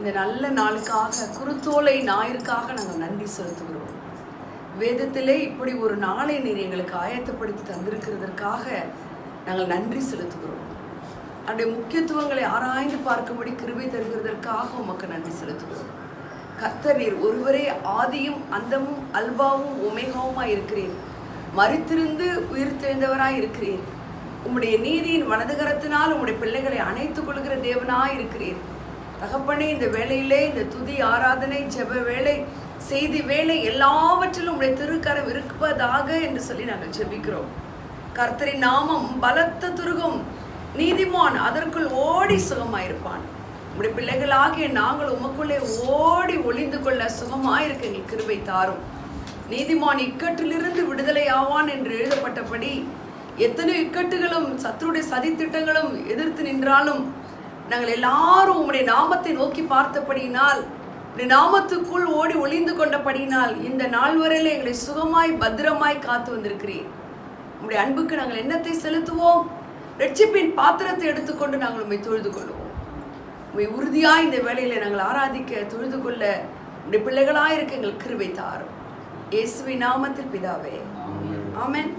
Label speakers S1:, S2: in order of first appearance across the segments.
S1: இந்த நல்ல நாளுக்காக, குருத்தோலை ஞாயிற்காக நாங்கள் நன்றி செலுத்துகிறோம். வேதத்திலே இப்படி ஒரு நாளை நீர் எங்களுக்கு ஆயத்தப்படுத்தி தந்திருக்கிறதற்காக நாங்கள் நன்றி செலுத்துகிறோம். அவருடைய முக்கியத்துவங்களை ஆராய்ந்து பார்க்கும்படி கிருபை தருகிறதற்காக உமக்கு நன்றி செலுத்துகிறோம். கர்த்தர் நீர் ஒருவரே ஆதியும் அந்தமும் அல்பாவும் ஒமேகாவுமாய் இருக்கிறீர். மரித்திருந்து உயிர் தெழுந்தவராய் இருக்கிறீர். உம்முடைய நீதியின் வலதுகரத்தினால் உம்முடைய பிள்ளைகளை அணைத்துக் கொள்கிற தேவனாய் இருக்கிறீர். தகப்பனே, இந்த வேளையிலே இந்த துதி ஆராதனை ஜெப வேளை செய்தி வேளை எல்லாவற்றிலும் உடைய திருக்கரம் இருப்பதாக என்று சொல்லி நாங்கள் ஜெபிக்கிறோம். கர்த்தரின் நாமம் பலத்த துருகம், நீதிமான் அதற்குள் ஓடி சுகமாயிருப்பான். உடைய பிள்ளைகளாகிய நாங்கள் உமக்குள்ளே ஓடி ஒளிந்து கொள்ள சுகமாயிருக்க எங்கள் கிருபை தாரும். நீதிமான் இக்கட்டிலிருந்து விடுதலை ஆவான் என்று எழுதப்பட்டபடி எத்தனை இக்கட்டுகளும் சத்துருடைய சதித்திட்டங்களும் எதிர்த்து நின்றாலும் நாங்கள் எல்லாரும் உம்முடைய நாமத்தை நோக்கி பார்த்தபடியினால், உடைய நாமத்துக்குள் ஓடி ஒளிந்து கொண்டபடியினால் இந்த நாள் வரையில எங்களை சுகமாய் பத்திரமாய் காத்து வந்திருக்கிறீர். உம்முடைய அன்புக்கு நாங்கள் எண்ணத்தை செலுத்துவோம். ரட்சிப்பின் பாத்திரத்தை எடுத்துக்கொண்டு நாங்கள் உம்மை தொழுது கொள்வோம். உம்மை உறுதியாய் இந்த வேளையில நாங்கள் ஆராதிக்க தொழுது கொள்ள உடைய பிள்ளைகளாயிருக்க எங்கள் கிருபை தாரும். இயேசுவின் நாமத்தில் பிதாவே, ஆமென்.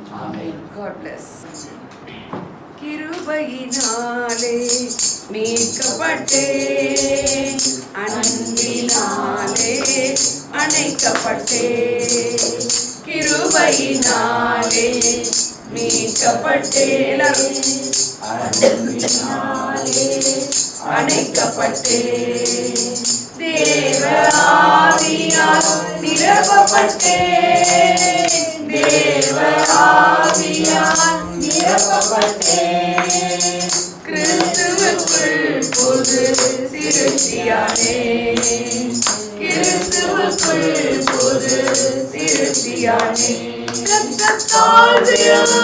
S1: God bless. கிருபையினாலே மீட்கப்பட்டேன், அன்பினாலே அணைக்கப்பட்டேன். கிருபையினாலே மீட்கப்பட்டேன், எல்லாரும் அன்பினாலே அணைக்கப்பட்டேன். தேவ ஆவியால் நிரப்பப்பட்டேன், தேவ ஆவியால் நிரப்பப்பட்டேன். கிறிஸ்துவுக்குள் புது சிருஷ்டியானேன், கிறிஸ்துவுக்குள் புது சிருஷ்டியானேன். ரத்தத்தால் ஜெயம்,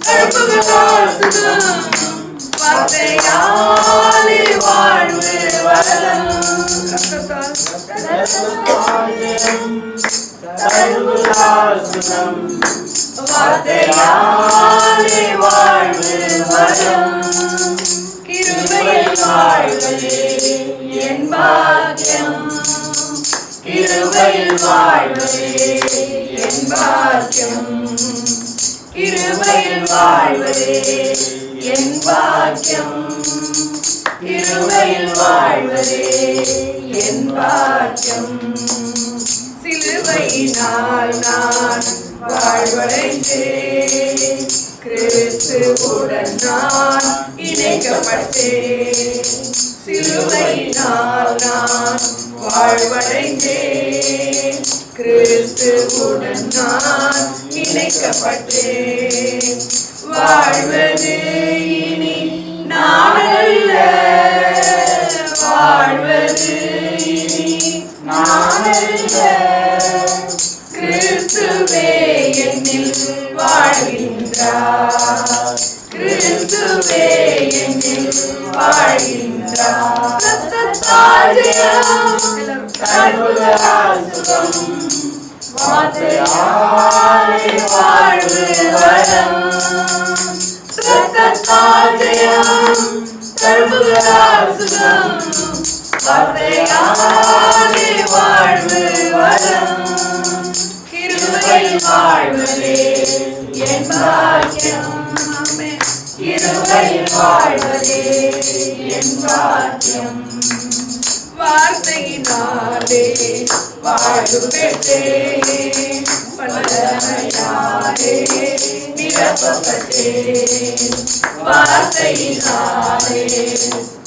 S1: கற்புகத்தால் சுகம், வார்த்தையாலே வாழ்வு வளம். ரத்தத்தால் ஜெயம், கற்புகத்தால் சுகம், வார்த்தையாலே வாழ்வு வளம். கிருபையில் வாழ்வதே என் பாக்கியம், கிருபையில் வாழ்வதே என் பாக்கியம், கிருபையில் வாழ்வதே என் பாக்கியம், கிருபையில் வாழ்வதே என் பாக்கியம். சிலுவையினால் நான் வாழ்வடைந்தேன், கிறிஸ்துவுடன் நான் இணைக்கப்பட்டேன். சிலுவையினால் நான் வாழ்வடைந்தேன், கிறிஸ்துவுடன் நான் இணைக்கப்பட்டேன். வாழ்வது இனி நான் அல்ல, வாழ்வது இனி நான் அல்ல, கிறிஸ்துவே என்னில் வாழ்கின்றார், கிறிஸ்துவே என்னில் வாழ்கின்றார். ரத்தத்தால் ஜெயம், கற்புகத்தால் சுகம், வார்த்தையாலே வாழ்வு வளம். ரத்தத்தால் ஜெயம், கற்புகத்தால் சுகம், வார்த்தையாலே வாழ்வு வளம். கிருபையில் வாழ்வதே என் பாக்கியம், கிருபையில் வாழ்வதே என் பாக்கியம். வார்த்தையினாலே வாழ்வு பெற்றேன், வல்லமையாலே நிரப்பப்பட்டேன். வார்த்தையினாலே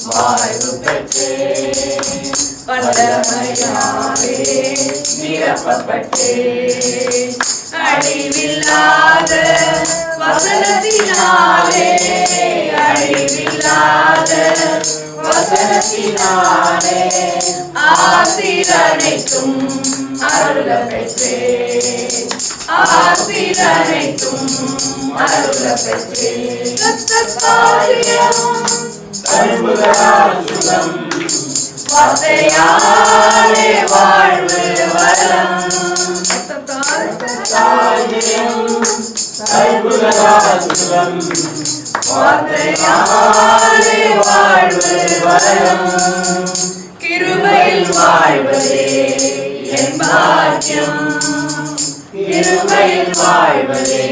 S1: வாழ்வு பெற்றேன், வல்லமையாலே நிரப்பப்பட்டேன். அழிவில்லாத வசனத்தினாலே, அழிவில்லாத வசனத்தினாலே ஆசீர் அனைத்தும் அருள பெற்றேன், ஆசீர் அனைத்தும் அருள பெற்றேன். ரத்தத்தால் ஜெயம், கற்புகத்தால் சுகம், வார்த்தையாலே வாழ்வு வளம். ரத்தத்தால் ஜெயம், கற்புகத்தால் சுகம், வார்த்தையாலே வாழ்வு வளம். கிருபையில் வாழ்வதே என் பாக்கியம், கிருபையில் வாழ்வதே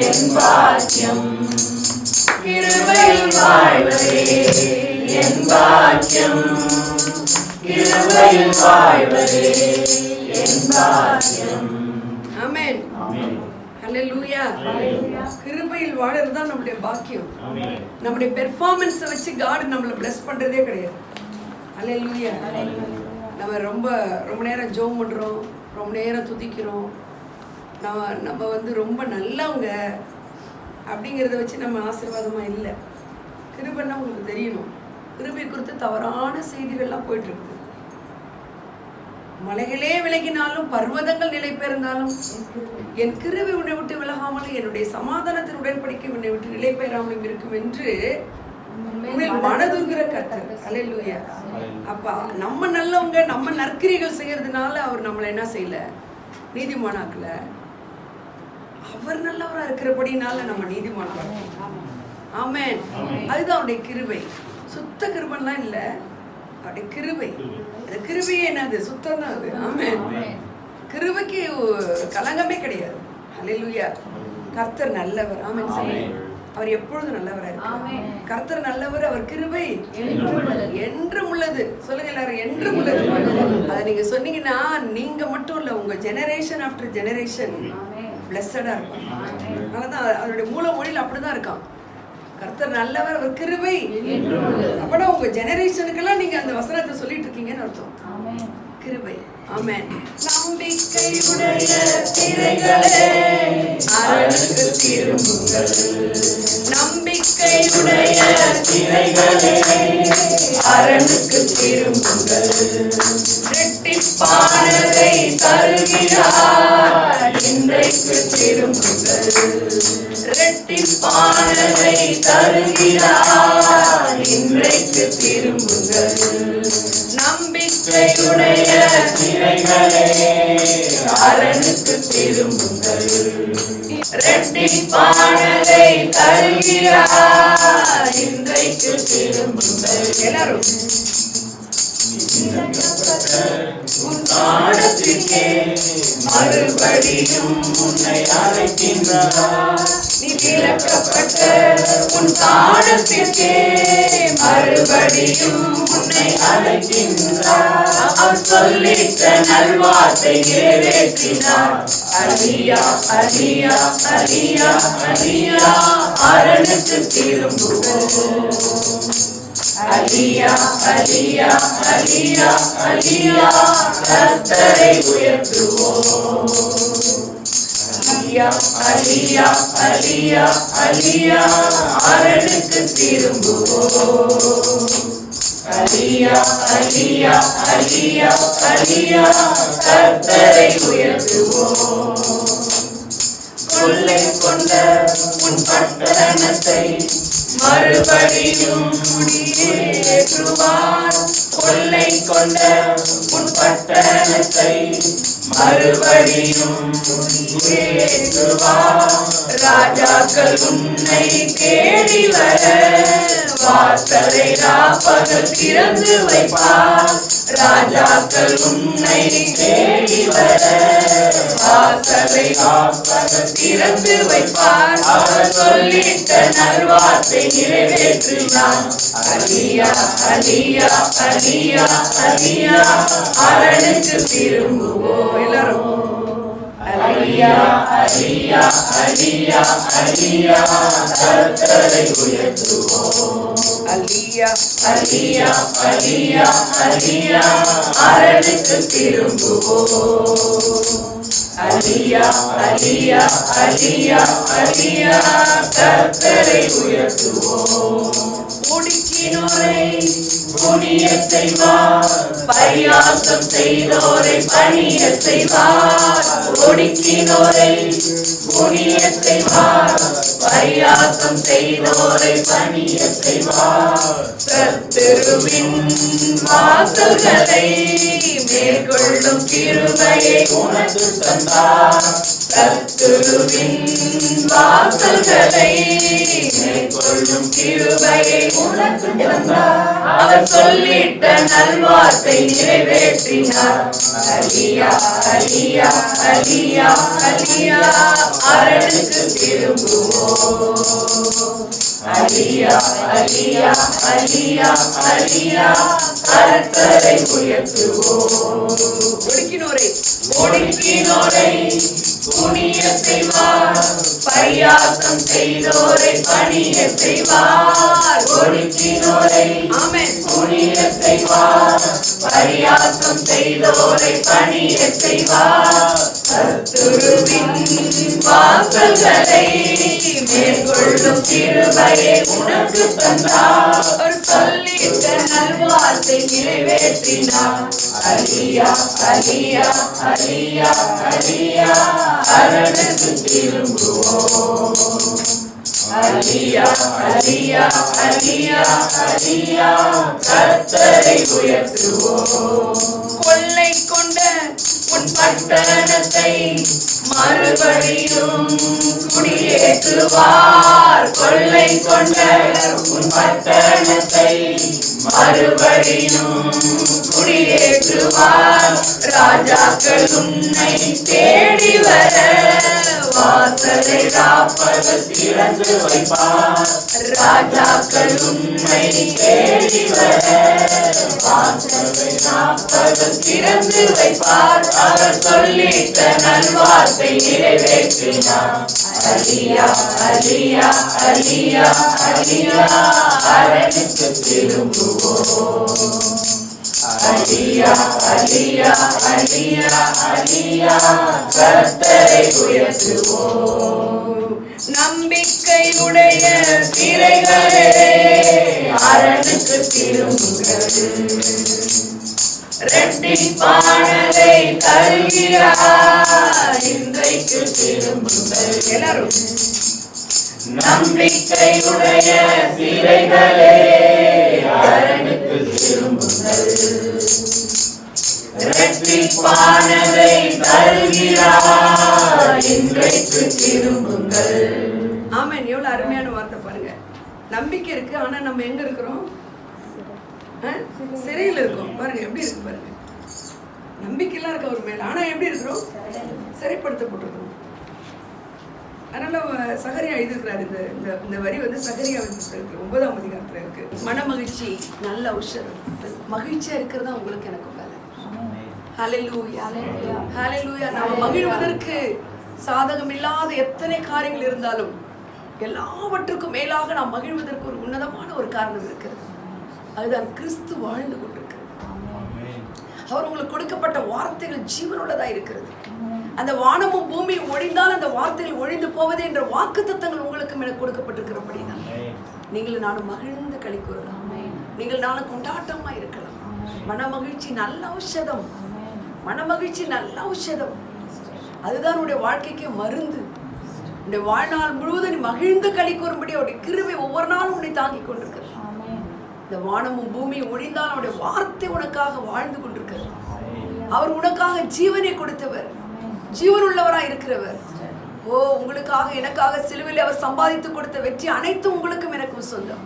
S1: என் பாக்கியம், கிருபையில் வாழ்வதே என் பாக்கியம், கிருபையில் வாழ்வதே என் பாக்கியம். ஆமென். ஹல்லேலூயா. கிருபையில் வாழறது தான் நம்முடைய பாக்கியம். நம்முடைய பெர்ஃபார்மன்ஸை வச்சு காட் நம்மளை பிளஸ் பண்றதே கிடையாது. ஹல்லேலூயா. நம்ம ரொம்ப நேரம் ஜெபம் பண்றோம், ரொம்ப நேரம் துதிக்கிறோம், நம்ம ரொம்ப நல்லவங்க அப்படிங்கிறத வச்சு நம்ம ஆசீர்வாதமா இல்லை. கிருபைன்னா உங்களுக்கு தெரியணும். கிருபை குறித்து தவறான செய்திகள்லாம் போயிட்டு இருக்குது. மலைகளே விலகினாலும் பர்வதங்கள் நிலை பெயர்ந்தாலும் என் கிருபை உன்னை விட்டு விலகாமலும் என்னுடைய சமாதானத்தின் உடன்படிக்கை உன்னை விட்டு நிலை பெயராமலும் இருக்கும் என்று மனதுங்கிற கர்த்தர். ஹல்லேலூயா. அப்ப நம்ம நல்லவங்க, நம்ம நற்கிரிகள் செய்யறதுனால அவர் நம்மளை என்ன செய்யல, நீதிமானாக்கல. அவர் நல்லவரா இருக்கிறபடினால நம்ம நீதிமானாக்கல. ஆமென். அதுதான் அவருடைய கிருபை. சுத்த கிருபைலாம் இல்ல, அவருடைய கிருபை. அந்த கிருபையே என்னது? சுத்தம் தான் அது. ஆமென். கிருபைக்கு கலங்கமே கிடையாது. ஹல்லேலூயா. கர்த்தர் நல்லவர். ஆமென். அவர் எப்பொழுதும் நல்லவரா இருக்கார். கர்த்தர் நல்லவர், அவர் கிருபை என்றும் உள்ளது. சொல்லுங்க எல்லாரும், என்றும் உள்ளது. அதை நீங்க சொன்னீங்கன்னா நீங்க மட்டும் இல்ல, உங்க ஜெனரேஷன் ஆஃப்டர் ஜெனரேஷன் பிளஸடா இருக்கும். அதனாலதான் அவருடைய மூல மொழியில் அப்படிதான் இருக்கான். கர்த்தர் நல்லவர், அவர் கிருபை. அப்பனா உங்க ஜெனரேஷனுக்கெல்லாம் நீங்க அந்த வசனத்தை சொல்லிட்டு இருக்கீங்கன்னு அர்த்தம். கிருபை. ஆமென். நம்பிக்கையுடைய திரைகளே அரணுக்கு திரும்புங்கள், நம்பிக்கையுடைய திரைகளே அரணுக்கு திரும்புங்கள், இரட்டிப்பானதை தருகிறார் இன்றைக்கு திரும்புங்கள், இரட்டிப்பானதை தருகிறார் இன்றைக்கு திரும்புங்கள், நம்பிக்கையுடைய திரைகளே அரணுக்கு திரும்புங்கள், இரட்டிப்பானதை தருகிறார் இன்றைக்கு திரும்புங்கள். எல்லாரும் உன் தானத்திற்கே மறுபடியும் உன்னை அழைக்கின்றார், நீ விலக்கப்பட்ட உன் தானத்திற்கே மறுபடியும் உன்னை அழைக்கின்றார், அவர் சொல்லிட்ட நல்வார்த்தை நிறைவேற்றினார். அலியா அலியா அலியா அலியா அரணுக்கு திரும்புவோம், அலியா அலியா அலியா அலியா கர்த்தரை உயர்த்துவோம், அலியா அலியா அலியா அலியா அரணுக்கு திரும்புவோம், அலியா அலியா அலியா அலியா கர்த்தரை உயர்த்துவோம், கொள்ளை கொண்ட உன் பட்டணத்தை மறுபடியும் குடியேற்றுவார், கொள்ளை கொண்ட உன் பட்டணத்தை மறுபடியும் குடியேற்றுவார், ராஜாக்கள் உன்னை தேடி வர வாசலை ராப்பகல் திறந்து வைப்பார், ராஜாக்கள் உன்னை தேடி வர வாசலை ராப்பகல் திறந்து வைப்பார், அவர் சொல்லிட்ட நல்வார்த்தை நிறைவேற்றினார். அலியா அலியா அலியா அலியா அரணுக்கு திரும்புவோம். எல்லாரும் அலியா அலியா அலியா அலியா கர்த்தரை உயர்த்துவோம், அலியா அலியா அலியா அலியா அரணுக்கு திரும்புவோம், அலியா அலியா அலியா அலியா கர்த்தரை உயர்த்துவோம், ஒடுக்கினோரை புனிய செய்வார், பரியாசம் செய்தோரை பணிய செய்வார், ஒடுக்கினோரை புனிய செய்வார், பரியாசம் செய்தோரை பணிய செய்வார், சத்துருவின் வாசல்களை மேற்கொள்ளும் கிருபையை உனக்கு தந்தார், சத்துருவின் வாசல்களை மேற்கொள்ளும் கிருபையை உனக்கு அவர் சொல்லிட்ட நல்வார்த்தை நிறைவேற்றினார். அலியா அலியா அலியா அலியா அரணுக்கு திரும்புவோம். அலியா அலியா அலியா அலியா கர்த்தரை உயர்த்துவோம். ஒடுக்கினோரை ஒடுக்கினோரை புனிய செய்வார், பரியாசம் செய்தோரை பணிய செய்வார். ஒடுக்கினோரை புனிய செய்வார், பரியாசம் செய்தோரை பணிய செய்வார். சத்துருவின் வாசல்களை மேற்கொள்ளும் கிருபையை உனக்கு தந்தார். சொல்லிட்ட நல்வார்த்தை நிறைவேற்றினார். அலியா அலியா அலியா அலியா அரணுக்கு திரும்புவோம். அலியா அலியா அலியா அலியா கர்த்தரை உயர்த்துவோம். கொள்ளை கொண்ட உன் பட்டணத்தை மறுபடியும் குடியேற்றுவார். கொள்ளை கொண்ட உன் பட்டணத்தை மறுபடியும் குடியேற்றுவார். ராஜாக்கள் உன்னை தேடி வர வாசலை காப்பவர் திறந்து வைப்பார். ராஜாக்கள் உன்னை தேடி வர வாசலை காப்பவர் திறந்து வைப்பார். அவர் சொல்லிட்ட நல்வார்த்தை நிறைவேற்றினார். அலியா அலியா அலியா அலியா அரணுக்கு திரும்புவோம். அலியா அலியா அலியா அலியா கர்த்தரை உயர்த்துவோம். நம்பிக்கையுடைய சிறைகளே அரணுக்கு திரும்புங்கள். இரட்டிப்பானதை தருகிறார், இன்றைக்கு திரும்புங்கள். எல்லாரும் நம்பிக்கையுடைய சிறைகளே அரணுக்கு திரும்புங்கள். இரட்டிப்பானதை தருகிறார், இன்றைக்கு திரும்புங்கள். ஆமென். எவ்வளவு அருமையான வார்த்தை பாருங்க. நம்பிக்கை இருக்கு, ஆனா நம்ம எங்க இருக்கிறோம்? சிறையில் இருக்கோம். பாருங்க எப்படி இருக்கு பாருங்க. நம்பிக்கைலாம் இருக்கு அவர் மேல, ஆனா எப்படி இருக்கிறோம்? சிறைப்படுத்தப்பட்டிருக்கோம். அதனால சகரியா எழுதிருக்கிறார். இந்த வரி வந்து சகரியா 9ஆம் அதிகாரத்துல இருக்கு. மன மகிழ்ச்சி நல்ல ஔஷதம். மகிழ்ச்சியா இருக்கிறதா உங்களுக்கு எனக்கு வேலை. ஹல்லேலூயா ஹல்லேலூயா. நாம மகிழ்வதற்கு சாதகம் இல்லாத எத்தனை காரியங்கள் இருந்தாலும் எல்லாவற்றுக்கும் மேலாக நாம் மகிழ்வதற்கு ஒரு உன்னதமான ஒரு காரணம் இருக்கிறது. அதுதான் கிறிஸ்து வாழ்ந்து கொண்டிருக்கிறது. அவர் உங்களுக்கு கொடுக்கப்பட்ட வார்த்தைகள் ஜீவனுள்ளதா இருக்கிறது. அந்த வானமும் பூமியும் ஒழிந்தால் அந்த வார்த்தைகள் ஒழிந்து போவது என்ற வாக்குத்தத்தங்கள் உங்களுக்கு மேல கொடுக்கப்பட்டிருக்கிறபடிதான் நீங்கள் நானும் மகிழ்ந்து களி கூறலாம். நீங்கள் நானும் கொண்டாட்டமா இருக்கலாம். மன மகிழ்ச்சி நல்ல ஔஷதம். மன மகிழ்ச்சி நல்ல ஔஷதம். அதுதான் உன்னுடைய வாழ்க்கைக்கு மருந்து. உன்னுடைய வாழ்நாள் முழுவதும் நீ மகிழ்ந்து களி கூறும்படி அவருடைய கிருபை ஒவ்வொரு நாளும் உன்னை தாங்கிக் கொண்டிருக்கிறது. இந்த வானமும் பூமியும் ஒழிந்தால் அவருடைய வார்த்தை உனக்காக வாழ்ந்து கொண்டிருக்கிறது. அவர் உனக்காக ஜீவனை கொடுத்தவர், ஜீவனுள்ளவராய் இருக்கிறவர். ஓ, உங்களுக்காக எனக்காக சிலுவையில் அவர் சம்பாதித்து கொடுத்த வெற்றி அனைத்தும் உங்களுக்கும் எனக்கும் சொந்தம்.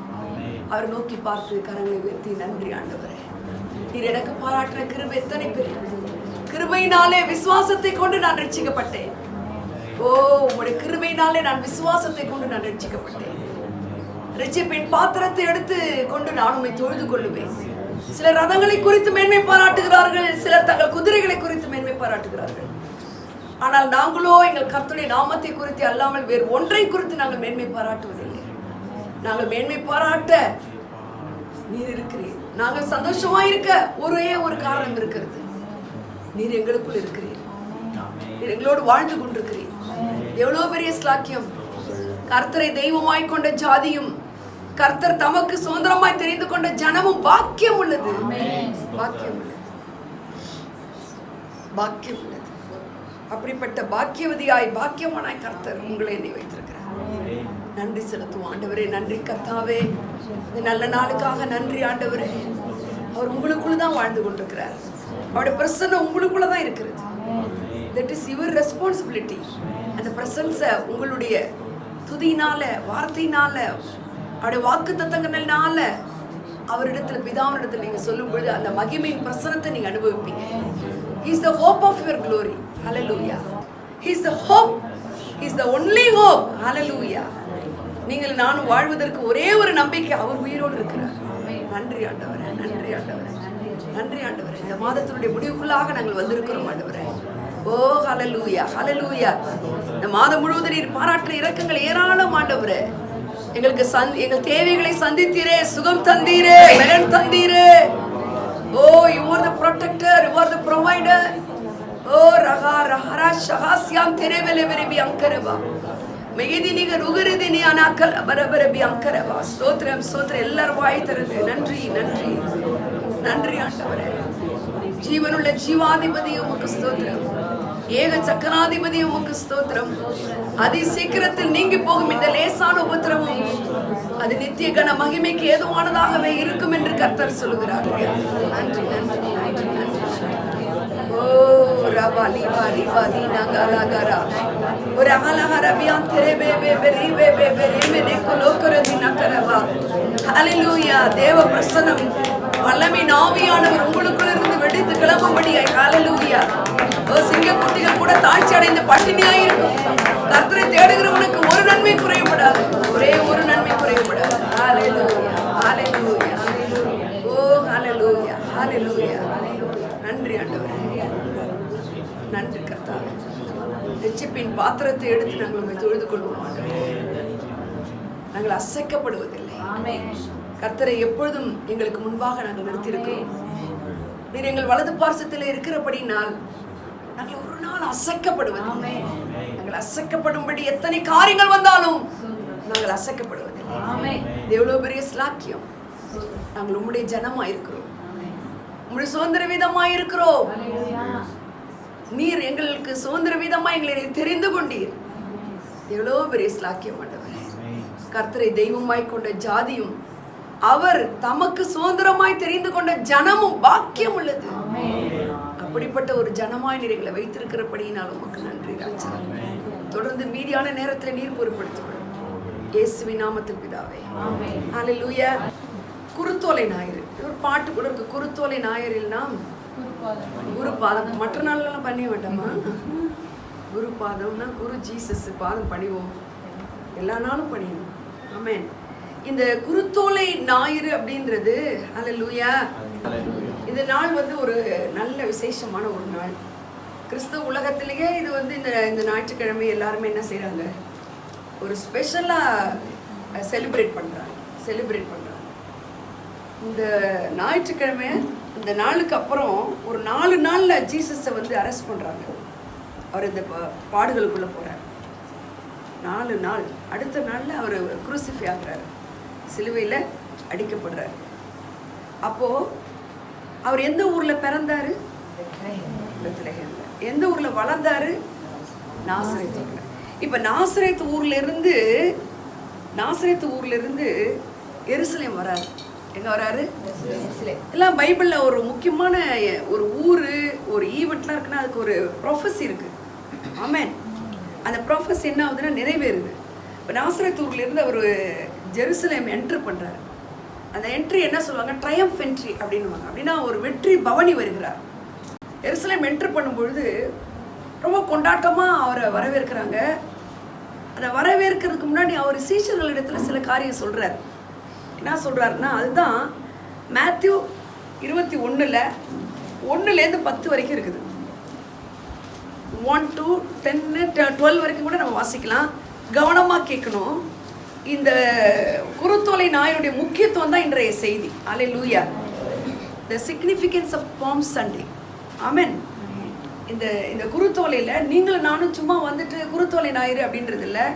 S1: அவர் நோக்கி பார்த்து கரங்களை உயர்த்தி, நன்றி ஆண்டவரே, நீர் எனக்கு பாராட்டின கிருபை எத்தனை பெரிய கிருபையினாலே விசுவாசத்தை கொண்டு நான் ரட்சிக்கப்பட்டேன். ஓ, உங்களுடைய கிருபையினாலே நான் விசுவாசத்தை கொண்டு நான் ரட்சிக்கப்பட்டேன். ரட்சிப்பின் பாத்திரத்தை எடுத்து கொண்டு நான் உம்மை தொழுது கொள்ளுவேன். சிலர் ரதங்களை குறித்து மேன்மை பாராட்டுகிறார்கள், சிலர் தங்கள் குதிரைகளை குறித்து மேன்மை பாராட்டுகிறார்கள். ஆனால் நாங்களோ எங்கள் கர்த்தருடைய நாமத்தை குறித்து அல்லாமல் வேறு ஒன்றை குறித்து நாங்கள் மேன்மை பாராட்டுவதில்லை. நாங்கள் மேன்மை பாராட்ட நீர் இருக்கிறீர். நாங்கள் சந்தோஷமா இருக்க ஒரே ஒரு காரணம் இருக்கிறது. நீர் எங்களுக்குள் இருக்கிறீர். நீர் எங்களோடு வாழ்ந்து கொண்டிருக்கிறீர். எவ்வளவு பெரிய ஸ்லாக்கியம். கர்த்தரை தெய்வமாய் கொண்ட ஜாதியும் கர்த்தர் தமக்கு சுதந்திரமாய் தெரிந்து கொண்ட ஜனமும் பாக்கியம் உள்ளது. பாக்கியம் உள்ளது. பாக்கியம் உள்ளது. அப்படிப்பட்ட பாக்கியவதியாய் பாக்கியமானாய் கர்த்தர் உங்களை எண்ணி வைத்திருக்கிறார். நன்றி செலுத்துவோம். ஆண்டவரே நன்றி கர்த்தாவே, இந்த நல்ல நாளுக்காக நன்றி ஆண்டவரே. அவர் உங்களுக்குள்ள தான் வாழ்ந்து கொண்டிருக்கிறார். அவருடைய பிரசன்னம் உங்களுக்குள்ள தான் இருக்கிறது. That is your responsibility. அந்த பிரசன்ஸை உங்களுடைய துதியினால, வார்த்தையினால, அவருடைய வாக்கு தத்தங்களால அவரிடத்துல பிதாவினிடத்தில் நீங்க சொல்லும் பொழுது அந்த மகிமையின் பிரசனத்தை நீங்க அனுபவிப்பீங்க. He is the hope of your glory. Hallelujah. He is the hope. He is the only hope. Hallelujah. நீங்கள் நானும் வாழ்வதற்கு ஒரே ஒரு நம்பிக்கை, அவர் உயிரோடு இருக்கிறார். நன்றி ஆண்டவரே, நன்றி ஆண்டவரே, நன்றி ஆண்டவரே. இந்த மாதத்தினுடைய முடிவுக்குள்ளாக நாங்கள் வந்திருக்கிறோம் ஆண்டவரே. ஓ ஹல்லேலூயா, ஹல்லேலூயா. இந்த மாதம் முழுவதும் நீர் பாராட்டுற இரக்கங்கள் ஏராளம் ஆண்டவரே. எங்களுக்கு எங்கள் தேவைகளை சந்தித்தீரே, சுகம் தந்தீரே, பலன் தந்தீரே. ஓ, you are the protector, you are the provider. ஓ ரஹா ரஹரா ஷஹாஸ்யாம் தெரேவலே வெரபி அங்கரவா மெகிதினிக ருகரிதினி அனாக்கல் பரபரபி அங்கரவா. ஸ்தோத்திரம் ஸ்தோத்திரம். எல்லாரும் வாய் திறந்து நன்றி நன்றி நன்றி ஆண்டவரே. ஜீவனுள்ள ஜீவாதிபதி உமக்கு ஸ்தோத்திரம். ஏக சக்கராதிபதி உமக்கு ஸ்தோத்திரம். அதி சீக்கிரத்தில் நீங்கி போகும் இந்த லேசான உபத்திரமும் அது நித்திய கன மகிமைக்கு ஏதுவானதாகவே இருக்கும் என்று கர்த்தர் சொல்லுகிறார். நன்றி நன்றி நன்றி நன்றி. ஓ ரபா லிபா ரிபா தீனா கலா கரா ஒரு அகலஹரபியான் தெரேபே பே ரிபே பே ரிமே நெக்கு லோக்கரதினா கரவா. ஹல்லேலூயா. தேவ பிரசன்னம் வல்லமையின் ஆவியானவர் உங்களுக்குள்ள இருந்து வெடித்து கிளம்பும்படியாய். ஹல்லேலூயா. ஓ, சிங்கக்குட்டிகள் கூட தாழ்ச்சி அடைந்து பட்டினியாயிருக்கும். கர்த்தரை தேடுகிறவனுக்கு ஒரு நன்மை குறையப்படாது, ஒரே ஒரு நன்மை குறையப்படாது. ஹல்லேலூயா, ஹல்லேலூயா. ஓ ஹல்லேலூயா, ஹல்லேலூயா. நன்றி ஆண்டவரே, நன்றி கர்த்தாவே. ரட்சிப்பின் பாத்திரத்தை எடுத்து நாங்கள் உம்மை தொழுது கொள்வோம் ஆண்டவரே. நாங்கள் அசைக்கப்படுவதில்லை. கர்த்தரை எப்பொழுதும் எங்களுக்கு முன்பாக நாங்கள் நிறுத்தியிருக்கிறோம். நீர் எங்கள் வலது பார்சத்தில் இருக்கிறபடினால் நாங்கள் ஒரு நாள் அசைக்கப்படுவதில்லை. நாங்கள் அசைக்கப்படும்படி எத்தனை காரியங்கள் வந்தாலும் நாங்கள் அசைக்கப்படுவதில்லை. எவ்வளவு பெரிய ஸ்லாக்கியம். நாங்கள் உம்முடைய ஜனமாயிருக்கிறோம், உம்முடைய சுதந்திர வீதமாய் இருக்கிறோம். நீர் எங்களுக்கு சுதந்திர வீதமாய் எங்களை தெரிந்து கொண்டீர். எவ்வளவு பெரிய ஸ்லாக்கியம் ஆண்டவரே. கர்த்தரை தெய்வமாய் கொண்ட ஜாதியும் அவர் தமக்கு சுதந்திரமாய் தெரிந்து கொண்ட ஜனமும் பாக்கியம் உள்ளது. அப்படிப்பட்ட ஒரு ஜனமாய் நீர் எங்களை வைத்திருக்கிறபடியினால் உமக்கு நன்றி ராஜா. தொடர்ந்து மீதியான நேரத்தில் நீர் பொறுப்படுத்திக் கொள்ளும். இயேசுவின் நாமத்தில் பிதாவே, ஹல்லேலூயா. குருத்தோலை ஞாயிறு ஒரு பாட்டு கூட இருக்கு. குருத்தோலை ஞாயிறில் நாம் குரு பாதம், மற்ற நாள்லாம் பண்ண வேண்டாமா? குரு பாதம்னா குரு ஜீசஸ் பாதம் பணிவோம், எல்லா நாளும் பணிவோம். ஆமென். இந்த குருத்தோலை ஞாயிறு அப்படின்றது, ஹல்லேலூயா, இந்த நாள் வந்து ஒரு நல்ல விசேஷமான ஒரு நாள். கிறிஸ்தவ உலகத்திலேயே இது வந்து இந்த ஞாயிற்றுக்கிழமை எல்லாருமே என்ன செய்கிறாங்க, ஒரு ஸ்பெஷலாக செலிப்ரேட் பண்ணுறாங்க. இந்த ஞாயிற்றுக்கிழமை இந்த நாளுக்கு அப்புறம் ஒரு 4 நாளில் ஜீசஸை வந்து அரெஸ்ட் பண்ணுறாங்க. அவர் இந்த பாடுகளுக்குள்ளே போகிறார். 4 நாள். அடுத்த நாளில் அவர் குரூசிஃபை ஆகிறார், சிலுவையில் அடிக்கப்படுறார். அப்போது அவர் எந்த ஊரில் பிறந்தார்? பெத்லகேம்ல. எந்த ஊரில் வளர்ந்தார்? நாசரேத் ஊரில். இப்போ நாசரேத் ஊர்லேருந்து எருசலேம் வராரு. எங்கே வராரு? எல்லாம் பைபிளில் ஒரு முக்கியமான ஒரு ஊர், ஒரு ஈவெண்ட்லாம் இருக்குன்னா அதுக்கு ஒரு ப்ரொஃபஸி இருக்குது. ஆமென். அந்த ப்ரொஃபஸி என்ன ஆகுதுன்னா நிறைவேறுது. இப்போ நாசரேத் ஊர்லேருந்து அவர் ஜெருசலேம் என்ட்ரு பண்ணுறாரு. அந்த என்ட்ரி என்ன சொல்லுவாங்க? ட்ரையம்ஃப் என்ட்ரி அப்படின்னுவாங்க. அப்படின்னா ஒரு வெற்றி பவனி வருகிறார். எருசலேம் என்ட்ரு பண்ணும்பொழுது ரொம்ப கொண்டாட்டமாக அவரை வரவேற்கிறாங்க. அதை வரவேற்கிறதுக்கு முன்னாடி அவர் சீஷர்களிடத்தில் சில காரியம் சொல்கிறார். என்ன சொல்கிறாருன்னா, அதுதான் மேத்யூ 21:1 10 வரைக்கும் இருக்குது. 1 to 10 12 வரைக்கும் கூட நம்ம வாசிக்கலாம். கவனமாக கேட்கணும். இந்த குருத்தோலை ஞாயிறுடைய முக்கியத்துவம் தான் இன்றைய செய்தி. ஹல்லேலூயா. The significance of Palm Sunday. ஆமென். இந்த குருத்தோலையில் நீங்களும் நானும் சும்மா வந்துட்டு குருத்தோலை ஞாயிறு அப்படின்றது இல்லை.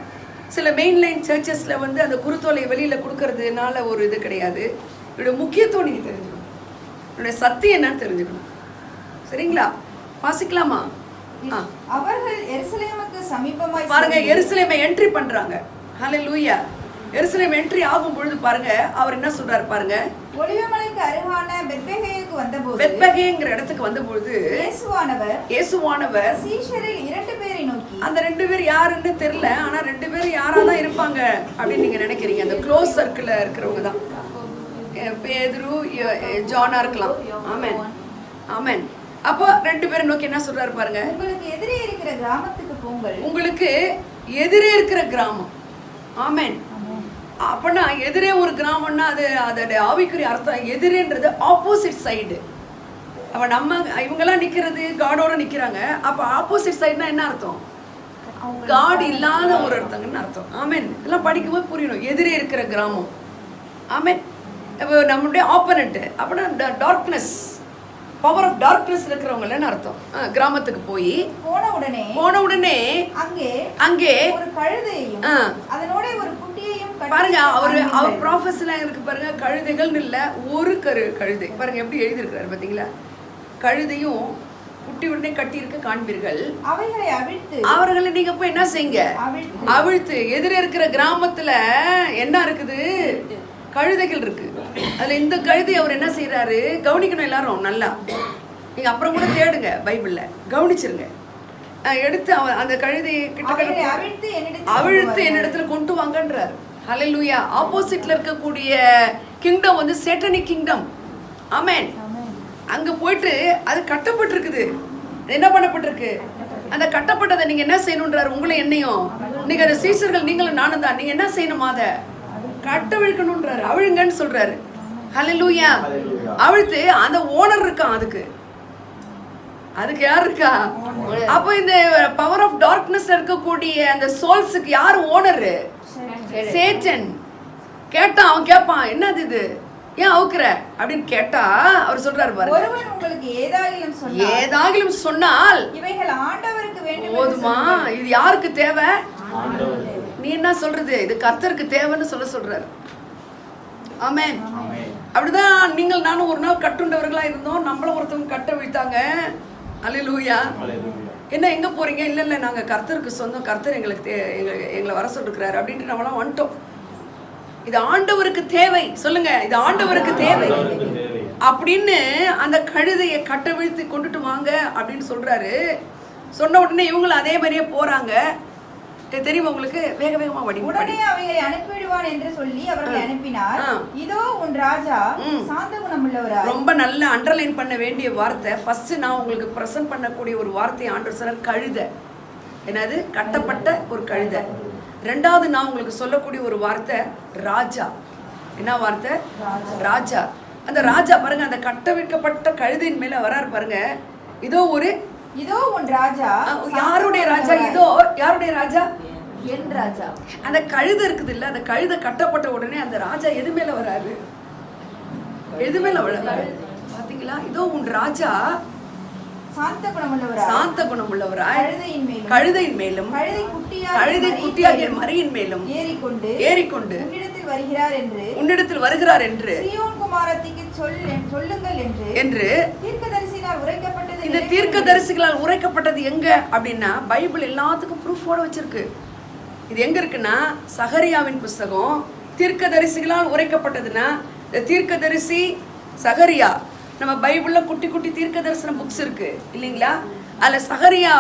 S1: சில மெயின்லைன் சர்ச்சஸில் வந்து அந்த குருத்தோலை வெளியில் கொடுக்கறதுனால ஒரு இது கிடையாது. இதோடைய முக்கியத்துவம் நீங்கள் தெரிஞ்சுக்கணும். இதோடைய சத்தியம் என்னன்னு தெரிஞ்சுக்கணும். சரிங்களா? வாசிக்கலாமா?
S2: அவர்கள் எருசலேமுக்கு சமீபமாய்
S1: பாருங்க, எருசலேமை என்ட்ரி பண்றாங்க. ஹல்லேலூயா. எருசலேம் என்ட்ரி ஆகும் பொழுது பாருங்க, அவர் என்ன சொல்றாரு பாருங்க.
S2: ஒலிவமலைக்கு அருகான பெத்லகேமுக்கு வந்தபோது,
S1: பெத்லகேம்ங்கற இடத்துக்கு வந்தபொழுது இயேசுவானவர்
S2: சீஷரில் 2 பேரை நோக்கி,
S1: அந்த 2 பேர் யாருன்னு தெரியல, ஆனா 2 பேர் யாரா தான் இருப்பாங்க அப்படின்னு நீங்க நினைக்கிறீங்க? அந்த க்ளோஸ் சர்க்கிள்ல இருக்கிறவங்க தான். பேதுரு, ஜானா இருக்கலாம். ஆமென், ஆமென். அப்போ 2 பேரை நோக்கி என்ன சொல்றாரு பாருங்க,
S2: உங்களுக்கு எதிரே இருக்கிற கிராமத்துக்கு போங்கள்.
S1: உங்களுக்கு எதிரே இருக்கிற கிராமம். ஆமென். அப்பனா எதிரே ஒரு கிராமம்னா அது அதோட ஆவிக்குரிய அர்த்தம். எதிரேன்றது ஆப்போசிட் சைடு. அப்ப நம்ம இவங்கெல்லாம் நிக்கிறது காடோட நிக்கிறாங்க. அப்ப ஆப்போசிட் சைடுனா என்ன அர்த்தம்? காட் இல்லாத ஒரு அர்த்தங்கன்னு அர்த்தம். ஆமென். இதெல்லாம் படிக்கும்போது புரியணும். எதிரே இருக்கிற கிராமம். ஆமென். இப்போ நம்மளுடைய ஆப்பனண்ட் அப்படின்னா டார்க்னஸ், பவர் ஆஃப் டார்க்னஸ் இருக்கிறவங்கன்னு அர்த்தம். கிராமத்துக்கு போய் போன உடனே அங்கே
S2: ஒரு கழுதையையும் அதனோட ஒரு குட்டியையும்
S1: பாருங்க. அவர் ப்ராஃபஸர்ல இருக்கு பாருங்க. கழுதைகள்னு இல்ல, ஒரு கழுதை பாருங்க எப்படி எழுதியிருக்கிறாரு பாத்தீங்களா? கழுதையும் குட்டி உடனே கட்டி இருக்க காண்பீர்கள். அவர்களை நீங்க போய் என்ன செய்யுங்க? அவிழ்த்து. எதிரே இருக்கிற கிராமத்துல என்ன இருக்குது? கழுதைகள் இருக்கு. அதுல இந்த கழுதை அவர் என்ன செய்யறாரு? கவனிக்கணும் எல்லாரும் நல்லா. நீங்க அப்புறம் கூட தேடுங்க பைபிள்ல, கவனிச்சிருங்க. எடுத்து அந்த கழுதையை அவிழ்த்து என்னிடத்துல கொண்டு வாங்கன்றாரு. ஹல்லேலூயா. ஆப்போசிட்ல இருக்கக்கூடிய கிங்டம் வந்து சேட்டனிக் கிங்டம். ஆமென். அங்க போயிட்டு அது கட்டப்பட்டிருக்குது. என்ன பண்ணப்பட்டிருக்கு? அந்த கட்டப்பட்டதை நீங்க என்ன செய்யணும்ன்றாரு? உங்களை என்னையும் நீங்க அந்த சீசர்கள் நீங்களும் நானும் தான். நீங்க என்ன செய்யணுமா? அதை கட்டவிழ்க்கணும்ன்றாரு. அவிழுங்கன்னு சொல்றாரு. ஹல்லேலூயா. அவிழ்த்து அந்த ஓனர் இருக்கான். அதுக்கு யார் இருக்கா? அப்போ இந்த பவர் ஆஃப் டார்க்னஸ் இருக்கக்கூடிய அந்த சோல்ஸுக்கு யார் ஓனர்? சேட்டன். கேட்டான், அவன் கேட்பான், என்னது இது, ஏன் அவுக்குற அப்படின்னு கேட்டா அவர் சொல்றாரு பாருங்க,
S2: ஒருவன் உங்களுக்கு
S1: ஏதாகிலும் சொன்னால்
S2: இவைகள் ஆண்டவருக்கு வேண்டும்.
S1: போதுமா? இது யாருக்கு தேவை? நீ என்ன சொல்றது? இது கர்த்தருக்கு தேவைன்னு சொல்றாரு. ஆமென். அப்படிதான் நீங்கள் நானும் ஒரு நாள் கட்டுண்டவர்களா இருந்தோம். நம்மள ஒருத்தவங்க கட்ட விட்டாங்க. அல்லேலூயா. என்ன எங்க போறீங்க? இல்ல நாங்க கர்த்தருக்கு சொந்தம், கர்த்தர் எங்களை வர சொல்லிருக்கிறாரு அப்படின்ட்டு நம்மளாம் வந்துட்டோம். இது ஆண்டவருக்கு தேவை. சொல்லுங்க, இது ஆண்டவருக்கு தேவை அப்படின்னு அந்த கழுதையை கட்டவிழ்த்து கொண்டுட்டு வாங்க அப்படின்னு சொல்றாரு. சொன்ன உடனே இவங்களும் அதே மாதிரியே போறாங்க. தெரியுமா உங்களுக்கு? வேக வேகமா
S2: உடனே அவங்களை அனுப்பிடுவான் என்று சொல்லி அவர்களை அனுப்பினார். இதோ உன் ராஜா சாந்த குணமுள்ளவராய்.
S1: ரொம்ப நல்ல அண்டர்லைன் பண்ண வேண்டிய வார்த்தை. ஃபர்ஸ்ட் நான் உங்களுக்கு பிரசன்ட் பண்ணக்கூடிய ஒரு வார்த்தை ஆண்டவர் சொன்னார், கழுதை. என்னது? கட்டப்பட்ட ஒரு கழுதை. ரெண்டாவது நான் உங்களுக்கு சொல்லக்கூடிய ஒரு வார்த்தை ராஜா. என்ன வார்த்தை? ராஜா. அந்த ராஜா பாருங்க, அந்த கட்டவிழ்க்கப்பட்ட கழுதையின் மேல வராரு பாருங்க. இதோ உன் ராஜா. யாருடைய ராஜா? இதோ யாருடைய ராஜா?
S2: என் ராஜா.
S1: அந்த கழுதை இருக்குது இல்ல, அந்த கழுதை கட்டப்பட்ட உடனே அந்த ராஜா எது மேல வராரு? எது மேல வராரு? பாத்தீங்களா? இதோ உன் ராஜா
S2: சாந்த
S1: குணமுள்ளவராய் கழுதையின் மேலும் கழுதை குட்டியாகிய மரியின் மேலும் ஏறிக்கொண்டு உன்னிடத்தில் வருகிறார் என்று
S2: சீயோன் குமாரத்திக்கு சொல்லுங்கள் என்று தீர்க்கதரிசிகளால் உரைக்கப்பட்டது.
S1: இந்த தீர்க்கதரிசிகளால் உரைக்கப்பட்டது எங்க அப்படின்னா, பைபிள் எல்லாத்துக்கும் ப்ரூஃபோட வச்சிருக்கு. இது எங்க இருக்குன்னா, சகரியாவின் புஸ்தகம். தீர்க்கதரிசிகளால் உரைக்கப்பட்டதுன்னா இந்த தீர்க்கதரிசி சகரியா. நம்ம பைபிள்ல குட்டி குட்டி தீர்க்க தரிசன புக்ஸ் இருக்கு இல்லைங்களா? அதுல சகரியா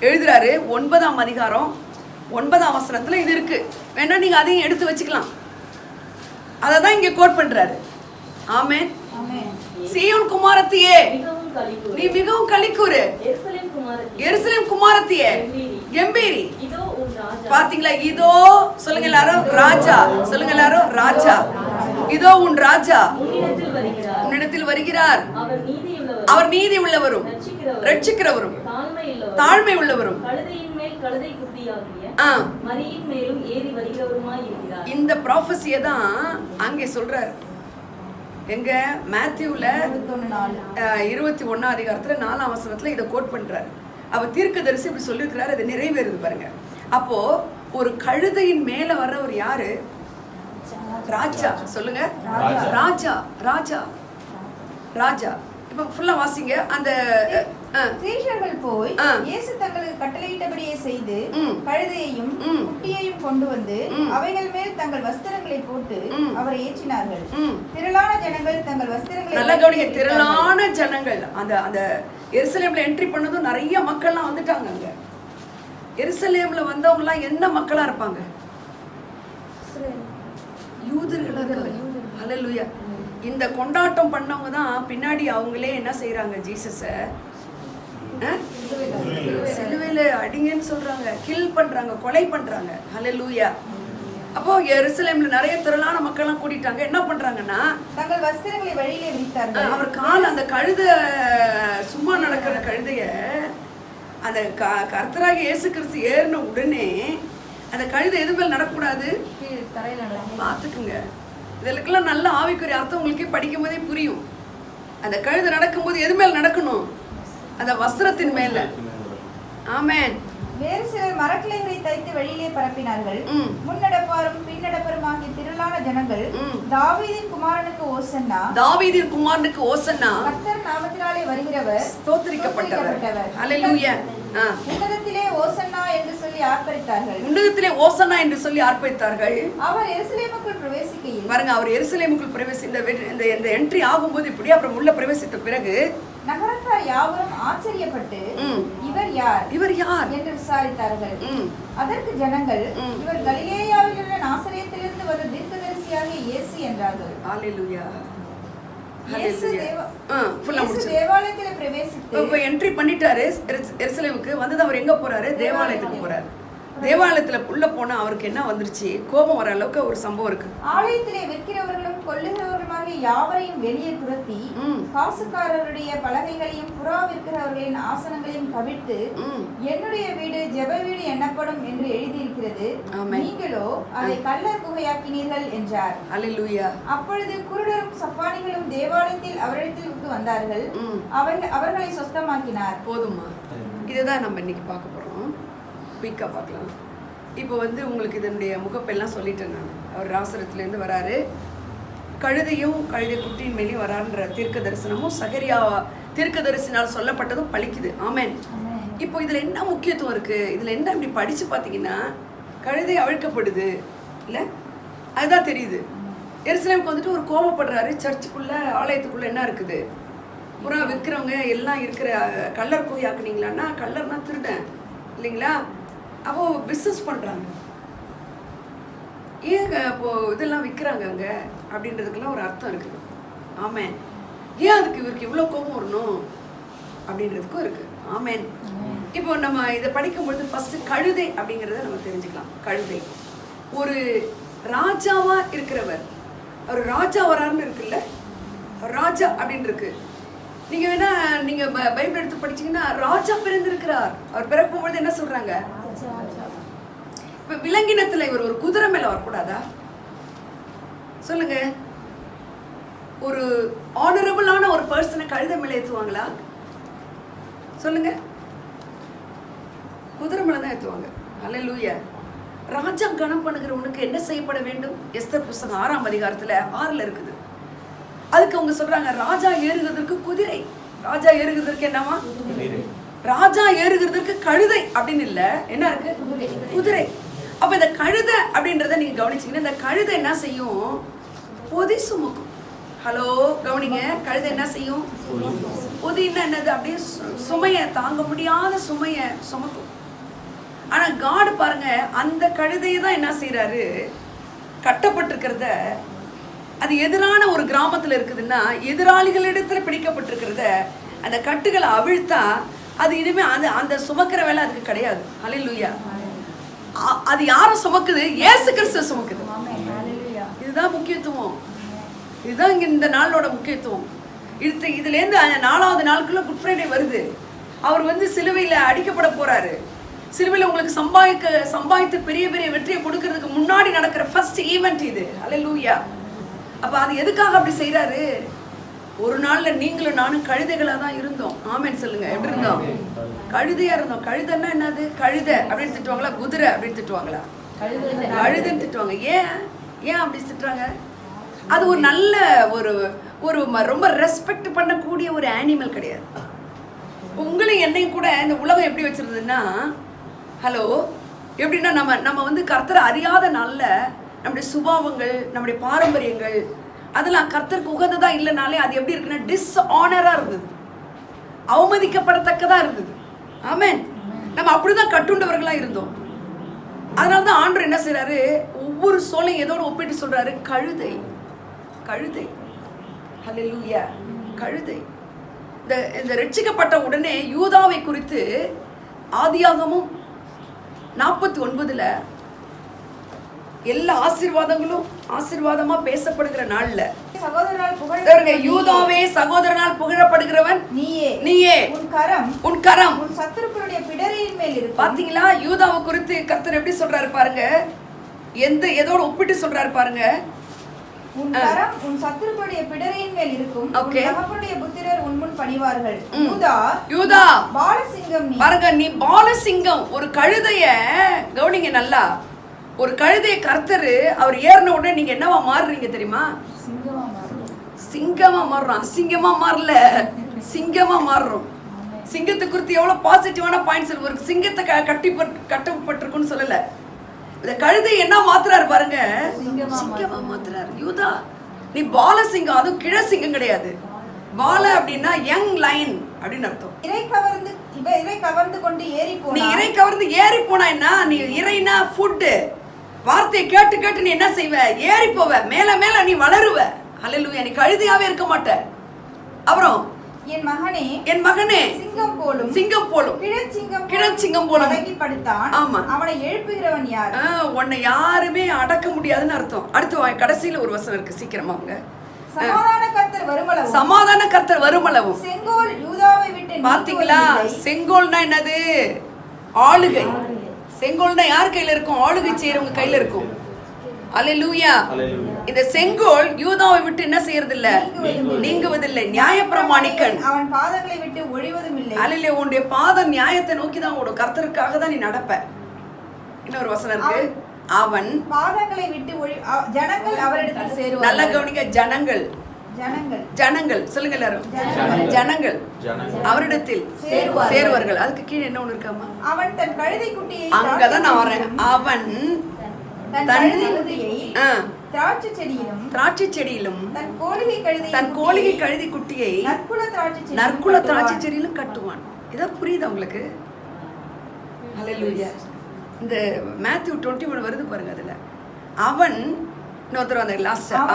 S1: எழுதுறாரு 9ஆம் அதிகாரம் 9ஆம் வசனத்துல இது இருக்கு. வேணா நீங்க அதையும் எடுத்து வச்சுக்கலாம். அததான் இங்க கோட் பண்றாரு. ஆமென். சீயோன் குமாரத்தியே நீ மிகவும் களிக்கூறு, எருசலேம் குமாரத்தியே கம்பீரி. பாத்தீங்களா? இதோ சொல்லுங்க எல்லாரும் ராஜா. சொல்லுங்க எல்லாரும் ராஜா. இதோ உன் ராஜா உன்னிடத்தில் வருகிறார். அவர் நீதி உள்ளவரும் ரட்சிக்கிறவரும் தாழ்மை உள்ளவரும் இந்த ப்ராஃபஸியை தான் அங்கே சொல்றாரு. எங்க மேத்யூல 21ஆம் அதிகாரத்துல 4ஆம் வசனத்துல இதை கோட் பண்றாரு. அவர் தீர்க்கதரிசி இப்படி சொல்லியிருக்கிறாரு, அது நிறைவேறுது பாருங்க. அப்போ ஒரு கழுதையின் மேல வர்றவர் யாரு? ராஜா. சொல்லுங்க, ராஜா. ராஜா ராஜா. இப்ப ஃபுல்லா வாசிங்க. அந்த
S2: சீஷர்கள் போய் இயேசு தங்களுக்கு கட்டளையிட்டபடியே செய்து கழுதையையும் குட்டியையும் கொண்டு வந்து அவைகள் மேல் தங்கள் வஸ்திரங்களை போட்டு அவரை ஏற்றினார்கள். திரளான ஜனங்கள் தங்கள் வஸ்திரங்களை
S1: நல்ல கவனிங்க. திரளான ஜனங்கள் அந்த எருசலேம்ல என்ட்ரி பண்ணதும் நிறைய மக்கள்லாம் வந்துட்டாங்க. அங்க எருசலேம்ல வந்தவங்க எல்லாம் என்ன மக்களா இருப்பாங்க? யூதர்களா இருக்காங்க. ஹல்லேலூயா. இந்த கொண்டாட்டம் பண்ணவங்க தான் பின்னாடி அவங்களே என்ன செய்யறாங்க, ஜீசஸை சிலுவையில அடிங்கன்னு சொல்றாங்க, கில் பண்றாங்க, கொலை பண்றாங்க. ஹல்லேலூயா. அப்போ எருசலேம்ல நிறைய திரளான மக்கள்லாம் கூட்டிட்டாங்க. என்ன பண்றாங்கன்னா,
S2: தங்கள் வஸ்திரங்களை வழியிலே விரித்தார்கள்.
S1: அவர் கால் அந்த கழுத, சும்மா நடக்கிற கழுதைய அந்த கர்த்தராகிய இயேசு கிறிஸ்து ஏறின உடனே அந்த கழுதை எது மேல் நடக்கூடாது, பார்த்துக்குங்க. இதெல்லாம் நல்ல ஆவிக்குரிய அர்த்தம் உங்களுக்கே படிக்கும் போதே புரியும். அந்த கழுதை நடக்கும்போது எது மேல் நடக்கணும், அந்த வஸ்திரத்தின் மேல. ஆமென்.
S2: வேறு சிலர் மரக்கிளைகளை தைத்து வெளியிலே பரப்பினார்கள். முன்னடப்பாரும் பின்னடப்பரும் ஆகிய திரளான ஜனங்கள், தாவீதின் குமாரனுக்கு ஓசன்னா,
S1: தாவீதின் குமாரனுக்கு ஓசன்னா,
S2: கர்த்தர் நாமத்தினாலே வருகிறவர்
S1: ஸ்தோத்திரிக்கப்பட்டவர். ஹல்லேலூயா.
S2: உன்னதத்திலே ஓசன்னா என்று சொல்லி ஆர்ப்பரித்தார்கள்.
S1: உன்னதத்திலே ஓசன்னா என்று சொல்லி ஆர்ப்பரித்தார்கள்.
S2: அவர் எருசலேமுக்குள் பிரவேசிக்கையில்,
S1: பாருங்க, அவர் எருசலேமுக்குள் பிரவேசி இந்த என்ட்ரி ஆகும்போது இப்படி அப்புறம் உள்ள பிரவேசித்த பிறகு
S2: நகரத்தார் யாவரும் ஆச்சரியப்பட்டு இவர் யார்,
S1: இவர் யார்
S2: என்று விசாரித்தார்கள். அதற்கு ஜனங்கள், இவர் கலிலேயாவில் உள்ள நாசரேத்திலிருந்து வந்த தீர்க்கதரிசியாகிய இயேசு என்றார்கள்.
S1: ஹல்லேலூயா.
S2: இயேசு தேவாலயத்தில் பிரவேசித்து,
S1: இப்ப என்ட்ரி பண்ணிட்டாரு எருசலேமுக்கு. வந்தது அவர் எங்க போறாரு, தேவாலயத்துக்கு போறாரு. தேவாலயத்துல உள்ள போனா அவருக்கு என்ன வந்துருச்சு, கோபம் வர அளவுக்கு ஒரு சம்பவம் இருக்கு.
S2: ஆலயத்திலே விற்கிறவர்களும் கொள்ளுகிறவர்களுமாக யாவரையும் வெளியே துரத்தி, காசுக்காரருடைய பலகைகளையும் புறா விற்கிறவர்களின் ஆசனங்களையும் கவிழ்த்து, என்னுடைய வீடு ஜெப வீடு எண்ணப்படும் என்று எழுதியிருக்கிறது, நீங்களோ அதை கள்ளர் குகையாக்கினீர்கள் என்றார்.
S1: அல்லேலூயா.
S2: அப்பொழுது குருடரும் சப்பானிகளும் தேவாலயத்தில் அவரிடத்திற்கு வந்தார்கள். அவர்களை சொஸ்தமாக்கினார்.
S1: போதுமா? இதுதான் நம்ம இன்னைக்கு பார்க்க போறோம். குயிக்காக பார்க்கலாம். இப்போ உங்களுக்கு இதனுடைய முகப்பெல்லாம் சொல்லிட்டேன் நான். அவர் ராசரத்துலேருந்து வராரு, கழுதையும் கழுதை குட்டியின் மேலேயும் வரான்ற தீர்க்க தரிசனமும் சகரியா தீர்க்க தரிசனால் சொல்லப்பட்டதும் பழிக்குது. ஆமென். இப்போ இதில் என்ன முக்கியத்துவம் இருக்குது, இதில் என்ன இப்படி படித்து பார்த்தீங்கன்னா, கழுதை அவிழ்க்கப்படுது இல்லை, அதுதான் தெரியுது. எருசலேமுக்கு வந்துட்டு ஒரு கோபப்படுறாரு. சர்ச்சுக்குள்ளே ஆலயத்துக்குள்ளே என்ன இருக்குது, புறா விற்கிறவங்க எல்லாம் இருக்கிற கல்லர் குகையாக்குனீங்களான்னா, கல்லர்னா திருடன் இல்லைங்களா. அப்போ பிஸ்னஸ் பண்ணுறாங்க, ஏங்க அப்போது இதெல்லாம் விற்கிறாங்க அங்கே அப்படின்றதுக்கெல்லாம் ஒரு அர்த்தம் இருக்குது. ஆமேன். ஏன் அதுக்கு இவருக்கு இவ்வளோ கோபம் வரணும் அப்படின்றதுக்கும் இருக்குது. ஆமேன். இப்போ நம்ம இதை படிக்கும்பொழுது ஃபஸ்ட்டு கழுதை அப்படிங்கிறத நம்ம தெரிஞ்சுக்கலாம். கழுதை ஒரு ராஜாவாக இருக்கிறவர், அவர் ராஜா வராருன்னு இருக்குல்ல, ராஜா அப்படின்னு இருக்கு. நீங்கள் வேணா நீங்கள் பைபிள் எடுத்து படிச்சீங்கன்னா, ராஜா பிறந்திருக்கிறார். அவர் பிறக்கும்பொழுது என்ன சொல்கிறாங்க, இப்போ விலங்கினத்தில் இவர் ஒரு குதிரை மேலே வரக்கூடாதா சொல்லுங்க? ஒரு ஆனரபிளான ஒரு பர்சனை கழுதை மேலே ஏற்றுவாங்களா சொல்லுங்க? குதிரை மேலே தான் ஏற்றுவாங்க. அல்லேலூயா. ராஜா கணம் பண்ணுகிறவனுக்கு என்ன செய்யப்பட வேண்டும்? எஸ்தர் புஸ்தகம் 6ஆம் அதிகாரத்தில் 6ல் இருக்குது. அதுக்கு அவங்க சொல்றாங்க, ராஜா ஏறுகிறதுக்கு குதிரை, ராஜா ஏறுகிறதுக்கு என்னவா, ராஜா ஏறுகிறதுக்கு கழுதை அப்படின்னு இல்லை, என்ன இருக்கு, குதிரை. அப்ப இந்த கழுதை அப்படின்றத நீங்க கவனிச்சீங்கன்னா, இந்த கழுதை என்ன செய்யும், பொதி சுமக்கும். ஹலோ கவனிங்க, கழுதை என்ன செய்யும், பொதின்னா என்னது, அப்படியே சுமையை தாங்க முடியாத சுமையை சுமக்கும். ஆனா காட் பாருங்க, அந்த கழுதையை தான் என்ன செய்யறாரு, கட்டப்பட்டிருக்கிறத, அது எதிரான ஒரு கிராமத்தில் இருக்குதுன்னா, எதிராளிகளிடத்தில் பிடிக்கப்பட்டிருக்கிறத அந்த கட்டுகளை அவிழ்த்தா அது இனிமே அந்த சுமக்கிற வேலை அதுக்கு கிடையாது. அல்லேலூயா. அது யாரும் சுமக்குது, இயேசு கிறிஸ்து சுமக்குது. இதுதான் முக்கியத்துவம். இதுதான் இங்க இந்த நாளோட முக்கியத்துவம். இதுலேருந்து 4வது நாளுக்குள்ள குட் ஃப்ரைடே வருது. அவர் சிலுவையில் அடிக்கப்பட போறாரு. சிலுவையில் உங்களுக்கு சம்பாதித்து பெரிய பெரிய வெற்றியை கொடுக்கறதுக்கு முன்னாடி நடக்கிற ஃபர்ஸ்ட் ஈவெண்ட் இது. அல்லேலூயா. அப்போ அது எதுக்காக அப்படி செய்கிறாரு? ஒரு நாளில் நீங்களும் நானும் கழுதைகளாக தான் இருந்தோம். ஆமேன்னு சொல்லுங்க. எப்படி இருந்தோம்? கழுதையாக இருந்தோம். கழுதைன்னா என்னது? கழுதை அப்படின்னு திட்டுவாங்களா, குதிரை அப்படின்னு திட்டுவாங்களா? கழுதைன்னு திட்டுவாங்க. ஏன் அப்படி திட்டுறாங்க? அது ஒரு நல்ல ஒரு ரொம்ப ரெஸ்பெக்ட் பண்ணக்கூடிய ஒரு அனிமல் கிடையாது. உங்களையும் என்னையும் கூட இந்த உலகம் எப்படி வச்சிருந்ததுன்னா, ஹலோ எப்படின்னா, நம்ம கர்த்தரை அறியாத நாளில் நம்முடைய சுபாவங்கள், நம்முடைய பாரம்பரியங்கள் அதெல்லாம் கர்த்தருக்கு உகந்ததா இல்லைனாலே அது எப்படி இருக்குன்னா டிஸ்ஆனரா இருந்தது, அவமதிக்கப்படத்தக்கதா இருந்தது. ஆமென். நம்ம அப்படிதான் கட்டுண்டவர்களா இருந்தோம். அதனாலதான் ஆண்டவர் என்ன செய்யறாரு, ஒவ்வொரு சோலையும் எதோடு ஒப்பிட்டு சொல்றாரு, கழுதை. கழுதை ஹல்லேலூயா. கழுதை. இந்த ரட்சிக்கப்பட்ட உடனே யூதாவை குறித்து ஆதியாகமம் 49 எல்லா ஆசீர்வாதங்களும் ஆசீர்வாதமா பேசப்படுகிற நாள்ல யூதாவே சகோதரனால் புகழப்படுகிறவன் நீயே, உன் கரம்
S2: உன் சத்துருக்களுடைய பிடரியின் மேல் இருக்கு.
S1: பாத்தீங்களா, யூதாவை குறித்து கர்த்தர் எப்படி சொல்றாரு பாருங்க, எதோட ஒப்பிட்டு சொல்றாரு பாருங்க.
S2: உன் கரம் உன் சத்துருக்களுடைய பிடரியின் மேல் இருக்கும். உன் தகப்பனுடைய புத்திரர் உன் முன் பணிவார்கள். யூதா பாலசிங்கம் நீ.
S1: பாருங்க, நீ பாலசிங்கம். ஒரு கழுதைய கவனிங்க நல்லா, ஒரு கழுதைய கர்த்தரு அவர் ஏறின உடனே நீங்க என்னவா மாறுறீங்க தெரியுமா? சிங்கமா மாறுறோம். அசிங்கமா மாறல, சிங்கமா மாறுறோம். சிங்கத்தை குறித்து எவ்வளவு பாசிட்டிவான பாயிண்ட்ஸ். ஒரு சிங்கத்தை கட்டப்பட்டிருக்குன்னு சொல்லல, இந்த கழுதை என்ன மாத்துறாரு பாருங்க, சிங்கமா மாத்துறாரு. யூதா நீ பாலசிங்கம். அதுவும் கிழ சிங்கம் கிடையாது. பால அப்படின்னா யங் லைன் அப்படின்னு அர்த்தம்.
S2: இறை கவர்ந்து கொண்டு ஏறி போ.
S1: நீ இறை கவர்ந்து ஏறி போனா என்ன? நீ இறைனா ஃபுட். வார்த்தையை கேட்டு கேட்டு நீ என்ன செய்வ? ஏறி போவ, மேல மேல நீ வளருவ. ஹல்லேலூயா. நீ கழுதையாவே இருக்க மாட்ட. அப்புறம்
S2: என் மகனே
S1: சிங்கம் போலும் கிழச்சிங்கம் போலும்
S2: அடங்கி படுத்தான்.
S1: ஆமா,
S2: அவனை எழுப்புகிறவன் யார்?
S1: உன்னை யாருமே அடக்க முடியாதுன்னு அர்த்தம். அடுத்து கடைசியில ஒரு வசனம் இருக்கு, சீக்கிரமா அவங்க. சமாதான கர்த்தர் வருமளவும்
S2: செங்கோல் யூதாவை விட்டு.
S1: பாத்தீங்களா, செங்கோல்னா என்னது? ஆளுகை. செங்கோல்னா யார் கையில இருக்கும்? ஆளுகை செய்யறவங்க கையில இருக்கும். அல்லேலூயா. இந்த செங்கோல் யூதாவை விட்டு என்ன செய்யறது இல்ல? நீங்குவதில்லை. நியாயப்பிரமாணிக்கன்
S2: அவன் பாதங்களை விட்டு ஒழிவதும் இல்லை.
S1: அல்லேலூயா. உன்னுடைய பாதம் நியாயத்தை நோக்கி தான் ஓடும். கர்த்தருக்காக தான் நீ நடப்ப. இன்னொரு வசனம் இருக்கு, அவன்
S2: பாதங்களை விட்டு ஜனங்கள் அவரிடத்தில் சேருவார்கள்.
S1: நல்ல கவனிங்க, ஜனங்கள் சொல்லுங்க எல்லாரும். ஜனங்கள் அவரிடத்தில் சேருவார்கள். அதுக்கு கீழே என்ன ஒண்ணு இருக்காமா?
S2: அவன் தன் கழுதை குட்டியை.
S1: அங்கதான் நான் வரேன். அவன் திராட்சை செடியிலும் தன் கோழிகை கழுதை குட்டியை நற்குல திராட்சை செடியிலும் கட்டுவான். இதான் புரியுது உங்களுக்கு? ஹல்லேலூயா. இந்த மேத்யூ 21 வருது பாருங்க. அதுல அவன்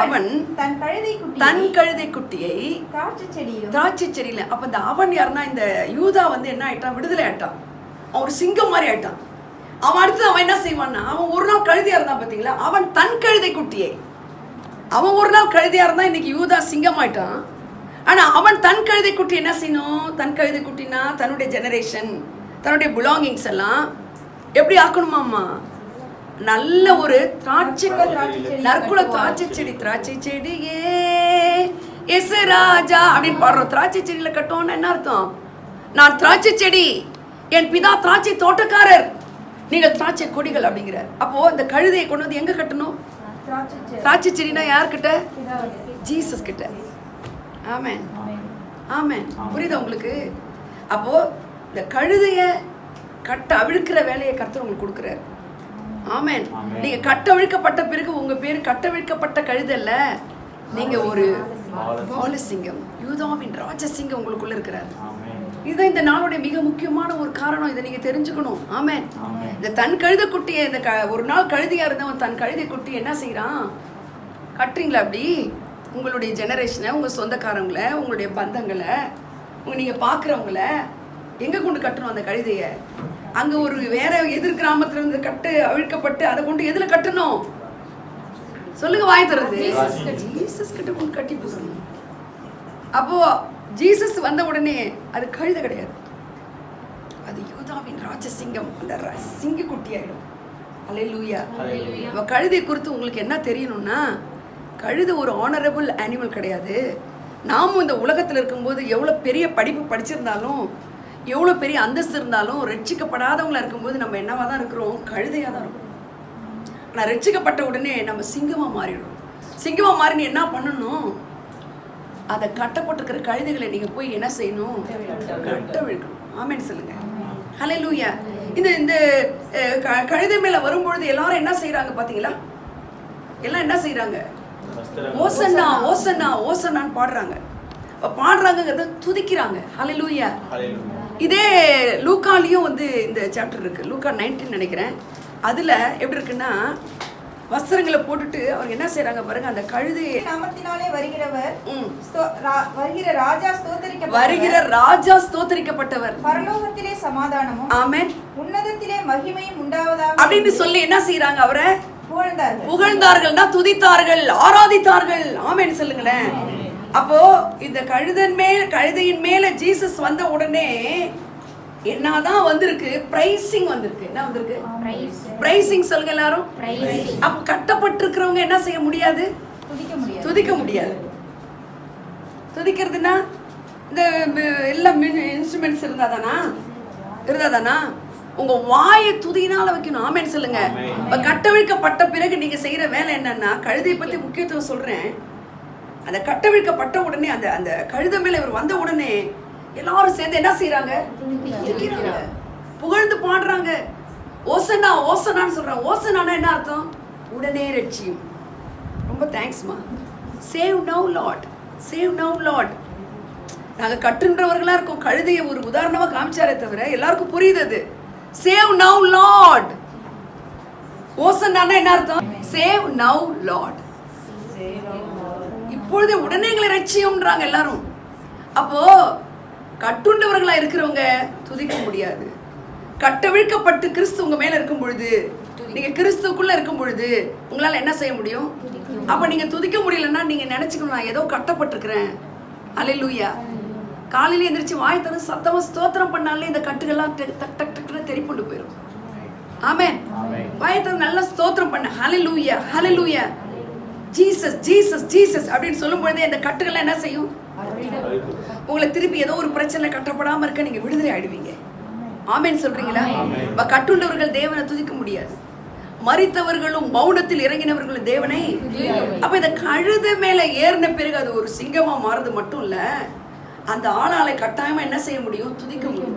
S1: அவன் தன் கழுதை குட்டியை திராட்சை செடியில. அப்ப இந்த அவன் யாருன்னா, இந்த யூதா என்ன ஆயிட்டான்? விடுதலை ஆயிட்டான். அவன் ஒரு சிங்கம் மாதிரி ஆயிட்டான். அவன் அடுத்து அவன் என்ன செய்வான்னா, அவன் ஒரு நாள் கழுதையா இருந்தான் பாத்தீங்களா, அவன் தன் கழுதை குட்டியை. அவன் ஒரு நாள் கழுதையா இருந்தான், இன்னைக்கு யூதா சிங்கம் ஆயிட்டான். ஆனா அவன் தன் கழுதை குட்டி என்ன செய்யணும்? தன் கழுதை குட்டினா தன்னுடைய ஜெனரேஷன், தன்னுடைய பிலாங்கிங்ஸ் எல்லாம் எப்படி ஆக்கணுமாம்மா? நல்ல ஒரு நற்குல திராட்சை செடியே எஸ் ராஜா அப்படின்னு பாடுறோம். திராட்சை செடியில கட்டோம்னா என்ன அர்த்தம்? நான் திராட்சை செடி, என் பிதா திராட்சை தோட்டக்காரர், நீங்கள் திராட்சை கொடிகள் அப்படிங்கிறார். அப்போ இந்த கழுதையை கொண்டு வந்து எங்க கட்டணும்? திராட்சை செடினா யார்கிட்ட? ஜீசஸ் கிட்ட. ஆமென், ஆமென். புரியுதா உங்களுக்கு? அப்போ இந்த கழுதைய கட்ட அவிழ்க்கிற வேலையை கர்த்தர் உங்களுக்கு கொடுக்குறாரு. ஆமென். நீங்க கட்டவிழ்க்கப்பட்ட பிறகு உங்க பேரு கட்டவிழ்க்கப்பட்ட கழுதல்ல, நீங்க ஒரு பாலசிங்கம், யூதாவின் ராஜசிங்கம் உங்களுக்குள்ள இருக்கிறார். இதுதான் இந்த நாளுடைய மிக முக்கியமான ஒரு காரணம். இதை நீங்க தெரிஞ்சுக்கணும். ஆமென். இந்த தன் கழுதை குட்டியை, இந்த ஒரு நாள் கழுதையா இருந்தவன் தன் கழுதை குட்டி என்ன செய்யறான்? கட்டுறீங்களா? அப்படி உங்களுடைய ஜெனரேஷனை, உங்க சொந்தக்காரங்களை, உங்களுடைய பந்தங்களை, நீங்க பாக்குறவங்கள எங்க கொண்டு கட்டணும்? அந்த கழுதைய அங்க ஒரு வேற எதிர் கிராமத்துல இருந்து கட்டு அவிழ்க்கப்பட்டு அதை கொண்டு எதுல கட்டணும்? சொல்லுங்க, வாய் தருது. ஜீசஸ் கிட்ட கொண்டு கட்டி போடணும். அப்போ ஜீசஸ் வந்த உடனே அது கழுதை கிடையாது, அது யூதாவின் ராஜசிங்கம், அந்த சிங்க குட்டி ஆயிடும். அல்லேலூயா. அப்ப கழுதை குறித்து உங்களுக்கு என்ன தெரியணும்னா, கழுதை ஒரு ஆனரபிள் அனிமல் கிடையாது. நாமும் இந்த உலகத்துல இருக்கும்போது எவ்வளவு பெரிய படிப்பு படிச்சிருந்தாலும், எவ்வளோ பெரிய அந்தஸ்து இருந்தாலும், ரட்சிக்கப்படாதவங்களா இருக்கும்போது நம்ம என்னவா தான் இருக்கிறோம்? கழுதையாக தான் இருக்கும். ஆனால் ரட்சிக்கப்பட்ட உடனே நம்ம சிங்கமாக மாறிடுவோம். சிங்கமாக மாறி நீ என்ன பண்ணணும்? அதை கட்டப்பட்டிருக்கிற கழுதைகளை நீங்கள் போய் என்ன செய்யணும்? கட்ட விழுக்கணும். ஆமென் சொல்லுங்க. ஹல்லேலூயா. இந்த கழுதை மேலே வரும்பொழுது எல்லாரும் என்ன செய்கிறாங்க பார்த்தீங்களா? எல்லாம் என்ன செய்கிறாங்க? ஓசன்னா ஓசன்னா ஓசன்னான்னு பாடுறாங்க. பாடுறாங்கிறத துதிக்கிறாங்க. ஹல்லேலூயா. இதே லூக்காலையும் இந்த சாப்டர் இருக்கு, லூக்கா 19 நினைக்கிறேன். அதுல எப்படி இருக்குன்னா, வஸ்திரங்களை போட்டுட்டு அவங்க என்ன செய்யறாங்க பாருங்க, அந்த கழுதையை
S2: நாமத்தினாலே வருகிற ராஜா ஸ்தோத்தரிக்கப்பட்டவர், பரலோகத்திலே சமாதானமும் ஆமென் உன்னதத்திலே மகிமையும் உண்டாவதாக
S1: அப்படின்னு சொல்லி என்ன செய்யறாங்க, அவரை புகழ்ந்தார்கள்னா துதித்தார்கள், ஆராதித்தார்கள். ஆமென் சொல்லுங்களேன். அப்போ இந்த கழுதையின் மேல ஜீசஸ் வந்த உடனே என்னதான் வந்திருக்கு, பிரைசிங் வந்திருக்கு. என்ன வந்திருக்கு? பிரைசிங் சொல்லுங்க எல்லாரும். அப்ப கட்டப்பட்டிருக்கிறவங்க என்ன செய்ய முடியாது? துதிக்க முடியாது. துதிக்கிறதுனா இந்த எல்லா இன்ஸ்ட்ருமெண்ட்ஸ் இருந்தாதானா உங்க வாயை துதியினால வைக்கணும். ஆமென் சொல்லுங்க. இப்ப கட்டவிழ்க்கப்பட்ட பிறகு நீங்க செய்யற வேலை என்னன்னா, கழுதையை பத்தி முக்கியத்துவம் சொல்றேன். அந்த கட்டவிழ்க்கப்பட்ட உடனே அந்த கழுதை மேல இவர் வந்த உடனே எல்லாரும் சேர்ந்து என்ன செய்யறாங்க? புகழ்ந்து பாடுறாங்க. ஓசனா ஓசனான்னு சொல்றாங்க. ஓசனானா என்ன அர்த்தம்? உடனே ரட்சியும். ரொம்ப தேங்க்ஸ்மா. Save now Lord, save now Lord. நாங்க கட்டுன்றவர்களா இருக்கோம். கழுதையை ஒரு உதாரணமா காமிச்சாரே தவிர எல்லாருக்கும் புரியுது அது. Save now Lord. ஓசனானா என்ன அர்த்தம்? Save now Lord. இப்பொழுதே உடனே எங்களை ரட்சியும்ன்றாங்க எல்லாரும். அப்போ கட்டுண்டவர்களா இருக்கிறவங்க துதிக்க முடியாது. கட்டவிழ்க்கப்பட்டு கிறிஸ்து உங்க மேல இருக்கும் பொழுது, நீங்க கிறிஸ்துக்குள்ள இருக்கும் பொழுது உங்களால என்ன செய்ய முடியும்? அப்ப நீங்க துதிக்க முடியலன்னா நீங்க நினைச்சுக்கணும், நான் ஏதோ கட்டப்பட்டிருக்கிறேன். அல்லேலூயா. காலையில எந்திரிச்சு வாய் திறந்து சத்தமா ஸ்தோத்திரம் பண்ணாலே இந்த கட்டுகள்லாம் டக் டக் டக்னு தெரிப்புண்டு போயிடும். ஆமென். வாய் திறந்து நல்லா ஸ்தோத்திரம் பண்ண, ஹல்லேலூயா ஹல்லேலூயா, ஜீசஸ் ஜீசஸ் ஜீசஸ் அப்படின்னு சொல்லும் பொழுதே இந்த கட்டுகள் என்ன செய்யும்? உங்களை திருப்பி ஏதோ ஒரு பிரச்சனை கட்டப்படாம இருக்க நீங்க விடுதலை ஆயிடுவீங்க. ஆமென் சொல்றீங்களா? கட்டுண்டவர்கள் தேவனை துதிக்க முடியாது. மரித்தவர்களும் மௌனத்தில் இறங்கினவர்களும் தேவனை. அப்ப இந்த கழுதை மேல ஏறின பிறகு அது ஒரு சிங்கமா மாறுது மட்டும் இல்ல, அந்த ஆளாலை கட்டாயமா என்ன செய்ய முடியும்? துதிக்க முடியும்.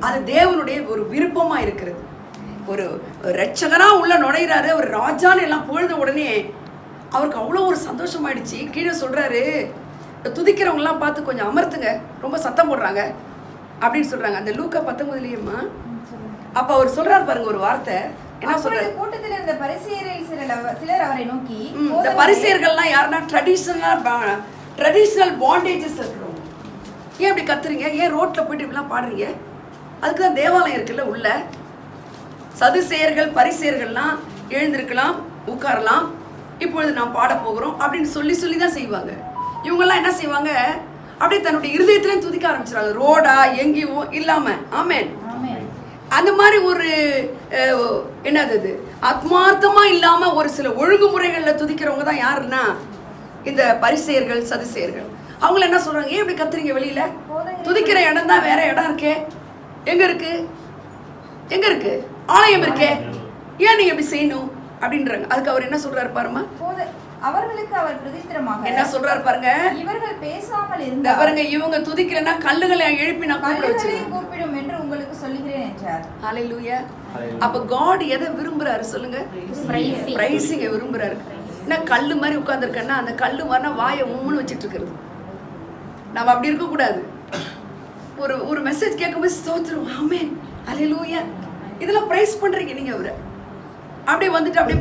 S1: அது தேவனுடைய ஒரு விருப்பமா இருக்கிறது. ஒரு ரட்சகனா உள்ள நுழையிறாரு, ஒரு ராஜான்னு எல்லாம் பொழுத உடனே அவருக்கு அவ்வளோ ஒரு சந்தோஷம் ஆயிடுச்சு. கீழே சொல்றாரு, துதிக்கிறவங்க எல்லாம் பார்த்து கொஞ்சம் அமர்த்துங்க, ரொம்ப சத்தம் போடுறாங்க அப்படின்னு சொல்றாங்க. அந்த லூக்கா 19 அப்ப அவர் சொல்றாரு பாருங்க ஒரு வார்த்தை. என்ன சொல்றாரு?
S2: கூட்டத்தில் இருந்த பரிசேயரில் சிலர் அவரை நோக்கி,
S1: இந்த பரிசேயர்கள்லாம் யாருன்னா ட்ரெடிஷனல் பாண்டேஜஸ் இருக்கிறவங்க. ஏன் இப்படி கத்துறீங்க? ஏன் ரோட்ல போயிட்டு இப்படிலாம் பாடுறீங்க? அதுக்கு தான் தேவாலயம் இருக்குல்ல உள்ள. சதுசேயர்கள் பரிசேயர்கள்லாம் எழுந்திருக்கலாம், உட்காரலாம், இப்பொழுது நாம் பாட போகிறோம் அப்படின்னு சொல்லி தான் செய்வாங்க. இவங்கெல்லாம் என்ன செய்வாங்க? அப்படியே தன்னுடைய இருதயத்திலையும் துதிக்க ஆரம்பிச்சிருவாங்க, ரோடா எங்கேயும் இல்லாம. ஆமென். அந்த மாதிரி ஒரு என்னது ஆத்மார்த்தமா இல்லாம ஒரு சில ஒழுங்குமுறைகள்ல துதிக்கிறவங்க தான் யாருன்னா இந்த பரிசேயர்கள் சதுசேயர்கள். அவங்கள என்ன சொல்றாங்க? ஏன் இப்படி கத்துறீங்க? வெளியில துதிக்கிற இடம் தான் வேற இடம் இருக்கே. எங்க இருக்கு? ஆலயம் இருக்கே, ஏன் நீங்க இப்படி செய்யணும் அப்படின்றாங்க. அதுக்கு அவர் என்ன சொல்றாரு பாருமா?
S2: அவர்களுக்கு அவர் பிரதித்திரமாக
S1: என்ன சொல்றாரு பாருங்க?
S2: இவர்கள் பேசாமல் இருந்தா
S1: பாருங்க, இவங்க துதிக்கலன்னா கல்லுகளை எழுப்பி நான்
S2: கூப்பிடும் என்று உங்களுக்கு சொல்லுகிறேன் என்றார்.
S1: ஹல்லேலூயா. அப்ப காட் எதை விரும்புறாரு சொல்லுங்க? பிரைசிங்க விரும்புறாரு. என்ன கல்லு மாதிரி உட்கார்ந்துருக்கேன்னா அந்த கல்லு மாதிரி வாயை உம்முன்னு வச்சுட்டு இருக்கிறது. நம்ம அப்படி இருக்க கூடாது. ஒரு மெசேஜ் கேட்கும்போது ஸ்தோத்திரம், ஆமென், ஹல்லேலூயா, இதெல்லாம் பிரைஸ் பண்றீங்க நீங்க. அவரை அப்படியே வந்துட்டு அப்படியே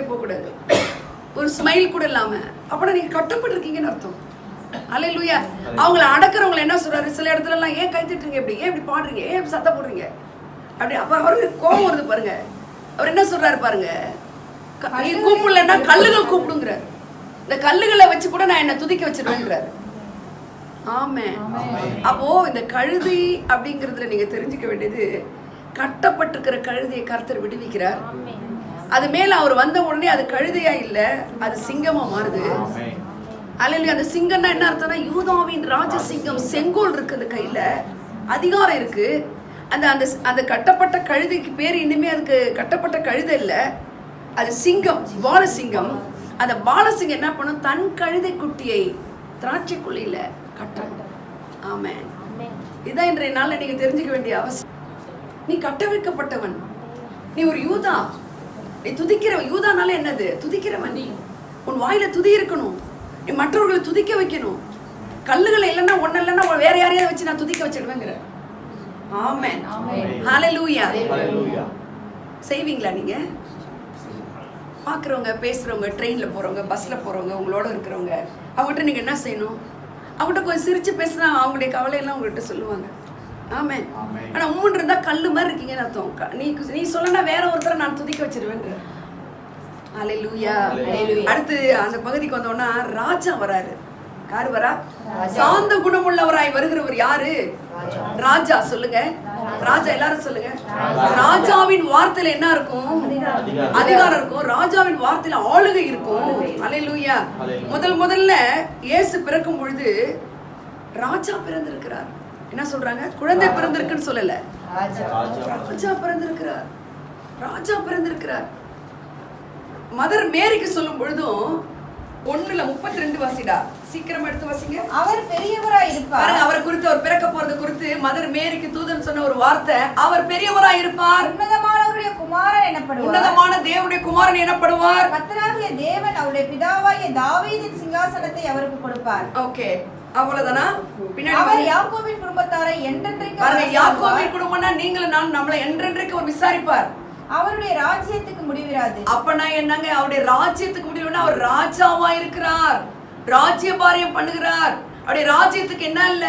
S1: போகக்கூடாது. ஒரு ஸ்மைல் கூட இல்லாம. அப்படின்னா நீங்க கட்டப்பட்டிருக்கீங்கன்னு அர்த்தம். அல்லேலூயா. அவங்கள அடக்கிறவங்களை என்ன சொல்றாரு? சில இடத்துல எல்லாம் ஏன் கை தட்டுறீங்க, ஏன் இப்படி பாடுறீங்க, ஏன் இப்படி சத்தம் போடுறீங்க அப்படி. அப்ப அவருக்கு கோபம் வருது பாருங்க. அவர் என்ன சொல்றாரு பாருங்க? நீ கூப்பிடலன்னா கல்லுகள் கூப்பிடுங்கிறார். இந்த கல்லுகளை வச்சு கூட நான் என்ன துதிக்க வச்சிருவேன்றாரு. ஆமென். அப்போ இந்த கழுதை அப்படிங்கிறதுல நீங்க தெரிஞ்சுக்க வேண்டியது, கட்டப்பட்டிருக்கிற கழுதையை கர்த்தர் விடுவிக்கிறார். அது மேல அவர் வந்த உடனே அது கழுதையா இல்ல, அது சிங்கமா மாறுது. அல்லேலூயா. அந்த சிங்கம்னா என்ன அர்த்தம்னா, யூதாவின் ராஜசிங்கம், செங்கோல் இருக்கு அந்த கையில, அதிகாரம் இருக்கு. அந்த அந்த அந்த கட்டப்பட்ட கழுதைக்கு பேர் இனிமே அதுக்கு கட்டப்பட்ட கழுதை இல்ல, அது சிங்கம், பாலசிங்கம். அந்த பாலசிங்கம் என்ன பண்ணும்? தன் கழுதை குட்டியை திராட்சை குழியில கட்டும். ஆமென். இதான் இன்றைய நாள்ல நீங்க தெரிஞ்சுக்க வேண்டிய அவசியம். நீ கட்டவிழ்க்கப்பட்டவன், நீ ஒரு யூதா, நீ துதிக்கிறவன். யூதானால என்னது? துதிக்கிறவன். நீ உன் வாயில துதி இருக்கணும், நீ மற்றவர்களை துதிக்க வைக்கணும். கல்லுகளை இல்லைன்னா ஒன்னு இல்லைன்னா வேற யாரையாவது வச்சு நான் துதிக்க வச்சிடுவேங்கிற. ஆமென். ஹல்லேலூயா. செய்வீங்களா நீங்க? பார்க்குறவங்க, பேசுகிறவங்க, ட்ரெயினில் போகிறவங்க, பஸ்ஸில் போகிறவங்க, உங்களோட இருக்கிறவங்க, அவங்ககிட்ட நீங்கள் என்ன செய்யணும்? அவங்ககிட்ட கொஞ்சம் சிரித்து பேசினா அவங்களுடைய கவலையெல்லாம் உங்கள்கிட்ட சொல்லுவாங்க. ஆமென். ஆனால் உம்முன்னு இருந்தால் கல் மாதிரி இருக்கீங்கன்னு அர்த்தம். நீ சொல்லனா வேற ஒருத்தரை நான் துதிக்க வச்சிருவேன்ற. அல்லேலூயா. அடுத்து அந்த பகுதிக்கு வந்தோம்னா ராஜா வராரு. யாரு வரா? சாந்த குணமுள்ளவராய் வருகிறவர் யாரு? ராஜா. சொல்லுங்க ராஜா, எல்லாரும் சொல்லுங்க. ராஜாவின் வார்த்தையில என்ன இருக்கும்? அதிகாரம் இருக்கும். ராஜாவின் வார்த்தையில ஆளுகை இருக்கும். அல்லேலூயா. முதல்ல இயேசு பிறக்கும் பொழுது ராஜா பிறந்திருக்கிறார். என்ன சொல்றாங்க? குழந்தை பிறந்திருக்குன்னு சொல்லல, ராஜா பிறந்திருக்கிறார். ராஜா பிறந்திருக்கிறார். மதர் மேரிக்கு சொல்லும் பொழுதும் 1:32 வாசிடா, சீக்கிரமா எடுத்து வாசிங்க.
S2: அவர் பெரியவராய் இருப்பார்.
S1: அவரை குறித்து, அவர் பிறக்க போறது குறித்து மதர் மேரிக்கு தூதன் சொன்ன ஒரு வார்த்தை, அவர் பெரியவராய் இருப்பார்,
S2: உன்னதமானவருடைய குமாரன் எனப்படுவார்,
S1: உன்னதமான தேவனுடைய குமாரன் எனப்படுவார்,
S2: கர்த்தராகிய தேவன் அவருடைய பிதாவாகிய தாவீதின் சிங்காசனத்தை அவருக்கு கொடுப்பார்.
S1: ஓகே, அவ்வளவுதானா? பின்னாடி
S2: அவர் யாக்கோபின் குடும்பத்தாரை என்றென்றைக்கு
S1: பாருங்க. யாக்கோபின் குடும்பம்னா நீங்களும் நான், நம்மளை என்றென்றைக்கு அவர் விசாரிப்பார்.
S2: அவருடைய ராஜ்யத்துக்கு முடிவிராது.
S1: அப்பனா என்னங்க? அவருடைய ராஜ்யத்துக்கு முடிவுனா அவர் ராஜாவா இருக்கிறார், ராஜ்யபாரியம் பண்ணுகிறார். அவருடைய ராஜ்யத்துக்கு என்ன இல்ல,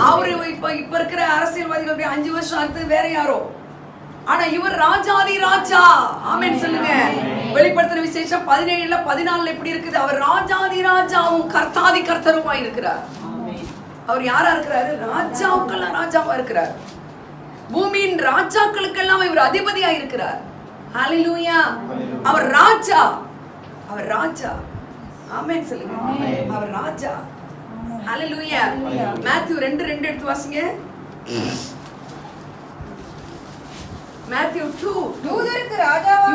S1: அவரு இப்ப இருக்கிற அரசியல்வாதிகள் 5 வருஷம் அடுத்து வேற யாரோ, ஆனா இவர் ராஜாதி ராஜா. ஆமென் சொல்லுங்க. வெளிப்படுத்தின விசேஷம் 17:14 எப்படி இருக்குது? அவர் ராஜாதி ராஜாவும் கர்த்தாதி கர்த்தருமா இருக்கிறார். அவர் யாரா இருக்கிறாரு? ராஜாவுக்கெல்லாம் ராஜாவா இருக்கிறார். பூமியின் ராஜாக்களுக்கெல்லாம் இவர் அதிபதியா இருக்கிறார். ஹalleluya. அவர் ராஜா, அவர் ராஜா. ஆமென் சொல்லுங்க. அவர் ராஜா. ஹalleluya. மேத்யூ 2:2 எடுத்து வாசிங்க. மேத்யூ 2.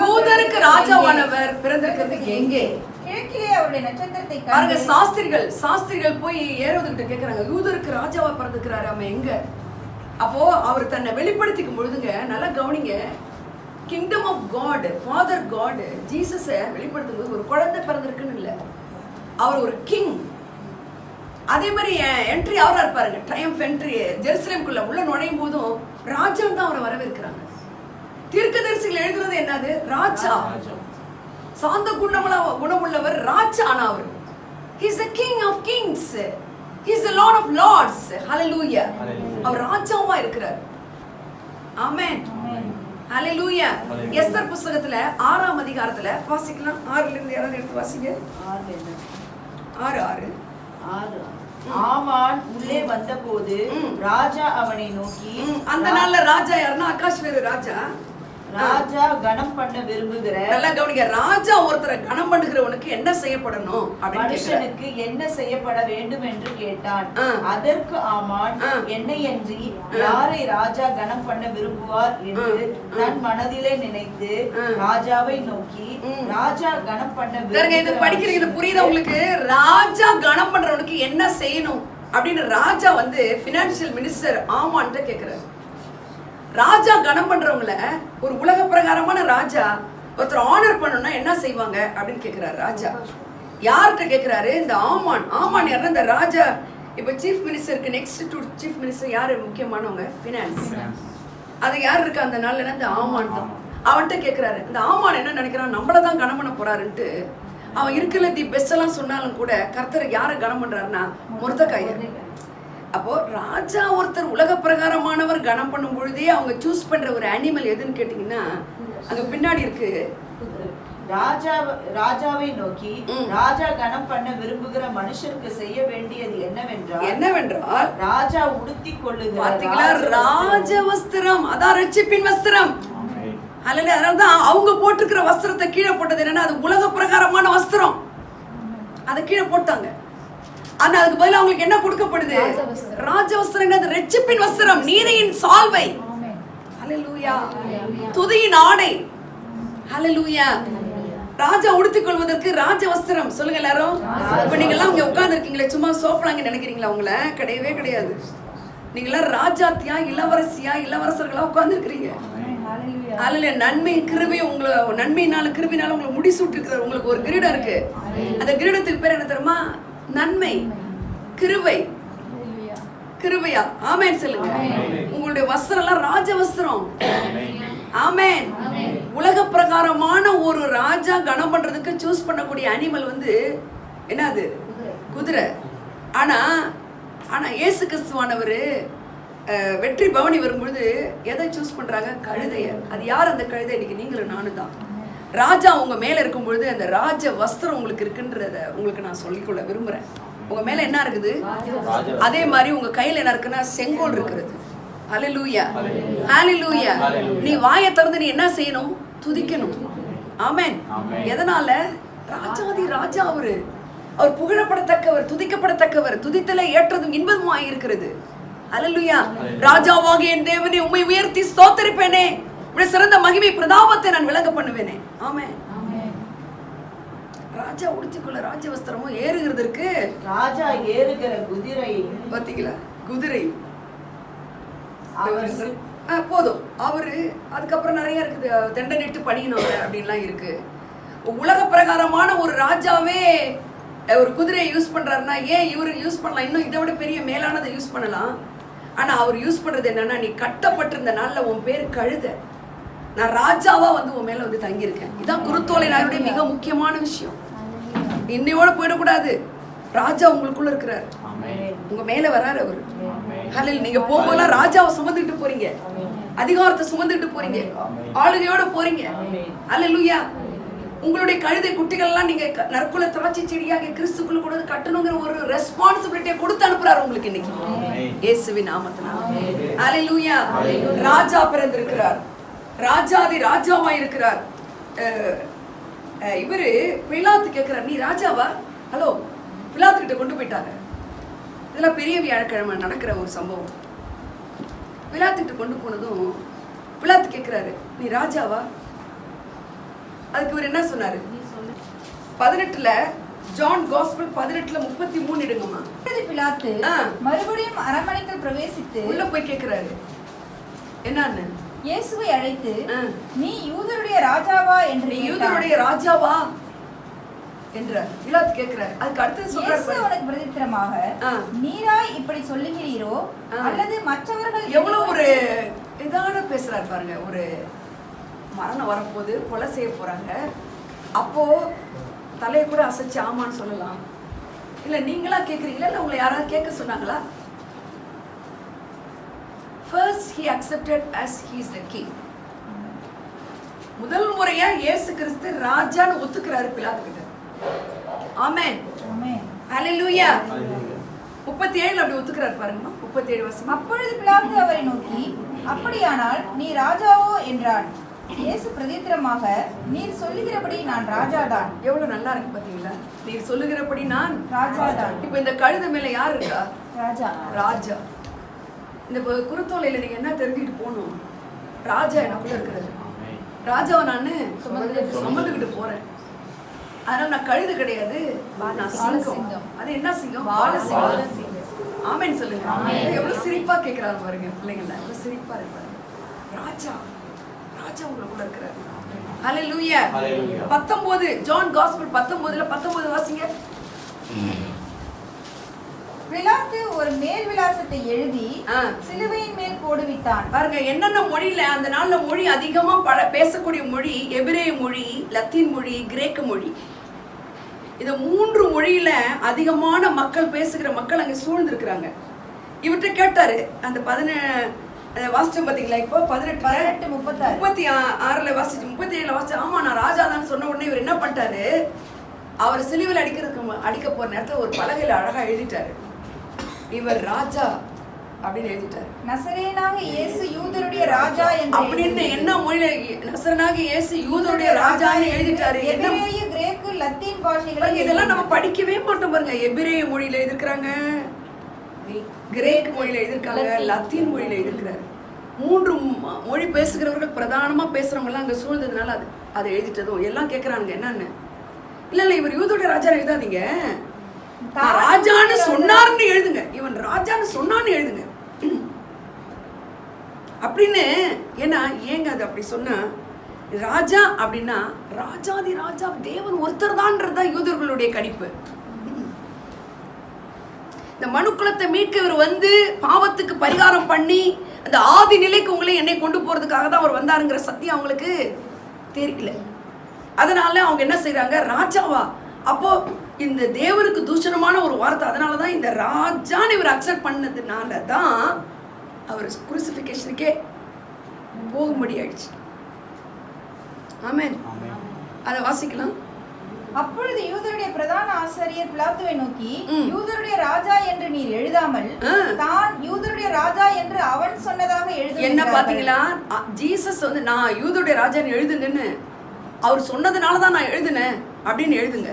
S1: யூதருக்கு ராஜாவானவர் பிறந்திருக்கிறது எங்கே?
S2: கிழக்கிலே அவருடைய நட்சத்திரத்தை
S1: பாருங்க. சாஸ்திரிகள் போய் ஏரோதுகிட்ட கேக்குறாங்க, யூதருக்கு ராஜாவா பிறந்திருக்கிறாரு, அவன் எங்க? அப்போ அவர் தன்னை வெளிப்படுத்திக்கும் பொழுதுங்க, நல்லா கவனிங்க, kingdom of God, father God ஜீசஸை வெளிப்படுத்தும் போது ஒரு குழந்தை பிறந்திருக்குன்னு இல்லை, அவர் ஒரு கிங். அதே மாதிரி என்ட்ரி அவரா இருப்பாருங்க, ட்ரையம்ஃப் என்ட்ரி. ஜெருசலேமுக்குள்ள உள்ள நுழையும் போதும் ராஜா தான் அவரை வரவேற்கிறாங்க. தீர்க்கதரிசிகள் எழுதுறது என்னது? ராஜா. சாந்த குணமுள்ளவர் ராஜா. ஆனா அவர் he is the king of kings, he is the lord of lords. hallelujah. அவர் ராஜாவா இருக்கிறார். ஆமென். ஹalleluya. எஸ்தர் புத்தகத்துல 6ஆம் அதிகாரத்துல வாசிக்கலாம். 6ல இருந்து யாராவது எடுத்து வாசிங்க. 6.
S3: ஆமான் உள்ளே வந்தபோது ராஜா அவனை நோக்கி,
S1: அந்த நாள்ல ராஜா யாருன்னா அகாஸ்வேரு ராஜா.
S3: ராஜா கணம் பண்ண விரும்புகிற,
S1: நல்லா கவனிங்க, ராஜா ஒருத்தரை கணம் பண்ணுகிறவனுக்கு என்ன செய்யப்படணும்,
S3: மனுஷனுக்கு என்ன செய்யப்பட வேண்டும் என்று கேட்டான். அதற்கு ஆமான், என்னையன்றி யாரை ராஜா கணம் பண்ண விரும்புவார் என்று தன் மனதிலே நினைத்து ராஜாவை நோக்கி, ராஜா கணம் பண்ண
S1: இது படிக்கிறீங்க, இது புரியுதா உங்களுக்கு? ராஜா கணம் பண்றவனுக்கு என்ன செய்யணும் அப்படின்னு ராஜா பினான்சியல் மினிஸ்டர் ஆமான்ட்ட கேக்குறாரு. ராஜா கணம் பண்றவங்கள, ஒரு உலக பிரகாரமான ராஜா ஒருத்தர் ஆனர் பண்ணணும்னா என்ன செய்வாங்க அப்படின்னு கேக்குறாரு ராஜா. யார்கிட்ட கேக்குறாரு? இந்த ஆமான் யாருன்னா இந்த ராஜா. இப்ப சீஃப் மினிஸ்டருக்கு நெக்ஸ்ட் டு சீஃப் மினிஸ்டர் யாரு முக்கியமானவங்க? பினான்ஸ். அது யார் இருக்கா அந்த நாள்ல? இந்த ஆமான் தான். அவன்கிட்ட கேக்குறாரு. இந்த ஆமான் என்ன நினைக்கிறான்? நம்மளதான் கணம் பண்ண போறாருன்ட்டு அவன் இருக்கல தி பெஸ்ட் எல்லாம் சொன்னாலும் கூட கர்த்தர் யாரை கணம் பண்றாருன்னா மொர்தெகாயை. அப்போ ராஜா ஒருத்தர் உலக பிரகாரமானவர் கணம் பண்ணும் பொழுதே அவங்க சூஸ் பண்ற ஒரு அனிமல் எதுன்னு கேட்டீங்கன்னா அங்க பின்னாடி இருக்கு.
S3: ராஜாவை நோக்கி, ராஜா கணம் பண்ண விரும்புகிற மனுஷருக்கு செய்ய வேண்டியது என்னவென்றால் ராஜா உடுத்திக் கொள்ளுகிற
S1: ராஜ வஸ்திரம், அதான் ரட்சிப்பின் வஸ்திரம். அதனாலதான் அவங்க போட்டிருக்கிற வஸ்திரத்தை கீழே போட்டது என்னன்னா அது உலக பிரகாரமான வஸ்திரம், அதை கீழே போட்டாங்க. ஆனா அதுக்கு பதிலா அவங்களுக்கு என்ன கொடுக்கப்படுது? ராஜ வஸ்திரம். என்னது? ரட்சிப்பின் வஸ்திரம், நீதியின் சால்வை, ஹalleluya, துதியின் ஆடை, ஹalleluya. ராஜா உடுத்திக் கொள்வதற்கு ராஜ வஸ்திரம். சொல்லுங்க எல்லாரும். இப்ப நீங்க எல்லாம் இங்க உட்கார்ந்து இருக்கீங்களே, சும்மா சோப்பலாங்க நினைக்கிறீங்களா? உங்களை கிடையவே கிடையாது. நீங்க எல்லாம் ராஜாத்தியா, இளவரசியா, இளவரசர்களா உட்கார்ந்து இருக்கிறீங்க. ஹalleluya. நன்மை கிருபை, உங்களை நன்மையினால கிருபையினால உங்களை முடிசூட்டி இருக்கிறார். உங்களுக்கு ஒரு கிரீடம் இருக்கு. அந்த கிரீடத்துக்கு பேர் என்ன தெரியுமா? நன்மை, கிருபை, கிருபையா. ஆமென் சொல்லுங்க. உங்களுடைய வஸ்திரம் எல்லாம் ராஜ வஸ்திரம். ஆமென். உலக பிரகாரமான ஒரு ராஜா பண்ணக்கூடிய அனிமல் வந்து என்னது? குதிரை. ஆனா இயேசு கிறிஸ்துவானவர் வெற்றி பவனி வரும்பொழுது எதை சூஸ் பண்றாங்க? கழுதைய. அது யார் அந்த கழுதை? இன்னைக்கு நீங்களும் நானும் தான். ராஜா உங்க மேல இருக்கும் பொழுது அந்த ராஜ வஸ்திரம் உங்களுக்கு இருக்குன்றத உங்களுக்கு நான் சொல்லிக்கொள்ள விரும்புறேன். உங்க மேல என்ன இருக்குது? அதே மாதிரி உங்க கையில என்ன இருக்குன்னா செங்கோல் இருக்கிறது. ஹல்லேலூயா, ஹல்லேலூயா. நீ வாயை திறந்து நீ என்ன செய்யணும்? துதிக்கணும். ஆமென். எதனால? ராஜாதி ராஜா அவர் புகழப்படத்தக்கவர், துதிக்கப்படத்தக்கவர். துதித்தல ஏற்றதும் இன்பதுமாய் இருக்கிறது. ஹல்லேலூயா. ராஜாவாகிய என் தேவனே, உம்மை உயர்த்தி ஸ்தோத்திரிப்பேனே, உம்முடைய சிறந்த மகிமை பிரதாபத்தை நான் விளங்க பண்ணுவேனே. ஆமென். ராஜா உடுத்திக்கொள்ள ராஜ வஸ்திரமும் ஏறுகிறதற்கு
S3: ராஜா ஏறுகிற குதிரை
S1: பாத்தீங்களா? குதிரை போதும். அவரு அதுக்கப்புறம் நிறைய இருக்குது. தண்டனிட்டு பணியினவர் அப்படின்லாம் இருக்கு. உலக பிரகாரமான ஒரு ராஜாவே ஒரு குதிரையை யூஸ் பண்றாருன்னா ஏன் இவரு யூஸ் பண்ணலாம்? இன்னும் இதை விட பெரிய மேலானதை யூஸ் பண்ணலாம். ஆனா அவர் யூஸ் பண்றது என்னன்னா, நீ கட்டப்பட்டிருந்த நாள்ல உன் பேர் கழுத, நான் ராஜாவா வந்து உன் மேல வந்து தங்கியிருக்கேன். இதான் குருத்தோலை நாளுடைய மிக முக்கியமான விஷயம். இன்னையோட போயிடக்கூடாது. ராஜா உங்களுக்குள்ள இருக்கிறார், உங்க மேல வராரு அவரு. ஹல்லேலூயா. நீங்க போகும்போதெல்லாம் ராஜாவை சுமந்துட்டு போறீங்க, அதிகாரத்தை சுமந்துட்டு போறீங்க, ஆளுகையோட போறீங்க. ஹல்லேலூயா. உங்களுடைய கழுதை குட்டிகள் எல்லாம் நீங்க நற்குல திராட்சை செடியாக கிறிஸ்துக்குள்ள கூட கட்டணுங்கிற ஒரு ரெஸ்பான்சிபிலிட்டியை கொடுத்து அனுப்புறாரு உங்களுக்கு இன்னைக்கு இயேசுவின் நாமத்தினால. ஹல்லேலூயா. ராஜா பிறந்திருக்கிறார், ராஜாதி ராஜாவா இருக்கிறார். இவரு பிலாத்து கேட்கிறார், நீ ராஜாவா? ஹலோ, பிலாத்து கிட்ட கொண்டு போயிட்டாங்க. இதெல்லாம் பெரிய வியாழக்கிழமை நடக்கிற ஒரு சம்பவம். பிலாத்து கிட்ட கொண்டு போனதும் பிலாத்து கேட்கிறாரு, நீ ராஜாவா? அதுக்கு இவர் என்ன சொன்னாரு? 18 ஜான் காஸ்பல் 18:33 எடுங்கம்மா.
S2: பிலாத்து மறுபடியும் அரண்மனைக்குள் பிரவேசித்து
S1: உள்ள போய் கேட்கிறாரு, என்னன்னு?
S2: இயேசுவை அழைத்து, நீ யூதருடைய ராஜாவா என்று.
S1: நீ யூதருடைய ராஜாவா என்றார். பிலாத்து கேட்கிறார். அதுக்கு அடுத்து சொல்றாரு,
S2: இயேசு அவனுக்கு பிரதித்திரமாக, நீராய் இப்படி சொல்லுகிறீரோ அல்லது மற்றவர்கள்?
S1: எவ்வளவு ஒரு இதான பேசுறாரு பாருங்க. ஒரு மரணம் வரப்போது, கொலை செய்ய போறாங்க. அப்போ தலையை கூட அசைச்சு ஆமான்னு சொல்லலாம். இல்ல நீங்களா கேக்குறீங்களா, இல்ல உங்களை யாராவது கேட்க சொன்னாங்களா? First he accepted as he is the king. முதல் முறையா இயேசு கிறிஸ்து ராஜான்னு ஒத்துக்கிறாரு பிலாத்து கிட்ட. ஆமென்,
S2: ஆமென்,
S1: ஹல்லேலூயா. 37 அப்படி ஒத்துக்கிறாரு பாருங்க. 37 வசனம்.
S2: அப்பொழுது பிலாத்து அவரை நோக்கி, அப்படியானால் நீ ராஜாவோ என்றான். இயேசு பிரதித்திரமாக, நீர் சொல்லுகிறபடி நான் ராஜாதான்.
S1: எவ்வளவு நல்லா இருக்கு பாத்தீங்களா? நீர் சொல்லுகிறபடி நான்
S2: ராஜாதான்.
S1: இப்ப இந்த கழுதை மேல யார் இருக்கா?
S2: ராஜா.
S1: ராஜா. இந்த குருத்தோலையில நீங்க என்ன தெரிஞ்சுக்கிட்டு போகணும்? ராஜா எனக்குள்ள இருக்கிறது. ராஜாவை நான் சுமந்துக்கிட்டு போறேன். அதனால நான் கழுது கிடையாது, நான் சிங்கம். அது என்ன சிங்கம்? பாலசிங்கம். ஆமென் சொல்லுங்க. எவ்வளவு சிரிப்பா கேட்கிறாரு பாருங்க பிள்ளைங்கள, எவ்வளவு சிரிப்பா இருப்பாரு. ராஜா, ராஜா உங்களுக்குள்ள இருக்கிறாரு. ஹல்லேலூயா. 19 ஜான் காஸ்பல் 19 வாசிங்க.
S2: பிலாத்து ஒரு மேல் விலாசத்தை எழுதி சிலுவையின் மேல் போடுவித்தான்.
S1: பாருங்க என்னென்ன மொழியில அந்த நாள்ல மொழி அதிகமா பேசக்கூடிய மொழி எபிரேய மொழி, லத்தீன் மொழி, கிரேக்க மொழி. இந்த 3 மொழியில அதிகமான மக்கள் பேசுகிற மக்கள் அங்க சூழ்ந்திருக்கிறாங்க. இவர்கிட்ட கேட்டாரு, அந்த 17 வாசிச்சோம் பாத்தீங்களா? இப்போ 18 36 வாசிச்சு 37 வாசிச்சு, ஆமா நான் ராஜாதான் சொன்ன உடனே இவர் என்ன பண்ணிட்டாரு? அவர் சிலுவையில் அடிக்க போற நேரத்துல ஒரு பலகையில அழகா எழுதிட்டாரு, இவர் ராஜா அப்படின்னு எழுதிட்டாரு.
S2: நசரேயனாக இயேசு யூதருடைய ராஜா
S1: அப்படின்னு என்ன மொழியில? நசரேயனாக இயேசு யூதருடைய ராஜான்னு எழுதிட்டாரு.
S2: எபிரேய, கிரேக்கு, லத்தீன் பாஷைகள்
S1: இதெல்லாம் நம்ம படிக்கவே மாட்டோம் பாருங்க. எபிரேய மொழியில எழுதிருக்காங்க, கிரேக் மொழியில எழுதிருக்காங்க, லத்தீன் மொழியில எழுதிருக்கிறாரு. 3 மொழி பேசுகிறவர்கள் பிரதானமா பேசுறவங்க எல்லாம் அங்க சூழ்ந்ததுனால அதை எழுதிட்டதும் எல்லாம் கேட்கறாங்க என்னன்னு. இல்ல இவர் யூதருடைய ராஜா எழுதாதீங்க, ராஜான்னு சொன்னார்னு எழுதுங்க. இவன் ராஜான்னு சொன்னான்னு எழுதுங்க அப்படின்னு. ஏன்னா ஏங்க அது அப்படி சொன்னா? ராஜா அப்படின்னா ராஜாதி ராஜா தேவன் ஒருத்தர் தான்ன்றதுதான் யூதர்களுடைய கணிப்பு. இந்த மனுக்குலத்தை மீட்க இவர் வந்து பாவத்துக்கு பரிகாரம் பண்ணி அந்த ஆதி நிலைக்கு உங்களை என்னை கொண்டு போறதுக்காக தான் அவர் வந்தாருங்கிற சத்தியம் அவங்களுக்கு தெரியல. அதனால அவங்க என்ன செய்றாங்க, ராஜாவா? அப்போ இந்த தேவருக்கு தூஷணமான ஒரு வார்த்தை. அதனாலதான் இந்த ராஜான்னு இவர் அக்செப்ட் பண்ணதுனால தான் அவர் குருசிஃபிகேஷனுக்கே போகும்படி ஆயிடுச்சு. ஆமென். அதை வாசிக்கலாம்.
S2: அப்பொழுது யூதருடைய பிரதான ஆசாரியர் பிலாத்துவை நோக்கி, யூதருடைய ராஜா என்று நீர் எழுதாமல் தான் யூதருடைய ராஜா என்று அவன் சொன்னதாக எழுது.
S1: என்ன பாத்தீங்களா, ஜீசஸ் வந்து நான் யூதருடைய ராஜான்னு எழுதுங்கன்னு அவர் சொன்னதுனாலதான் நான் எழுதுனேன் அப்படின்னு எழுதுங்க.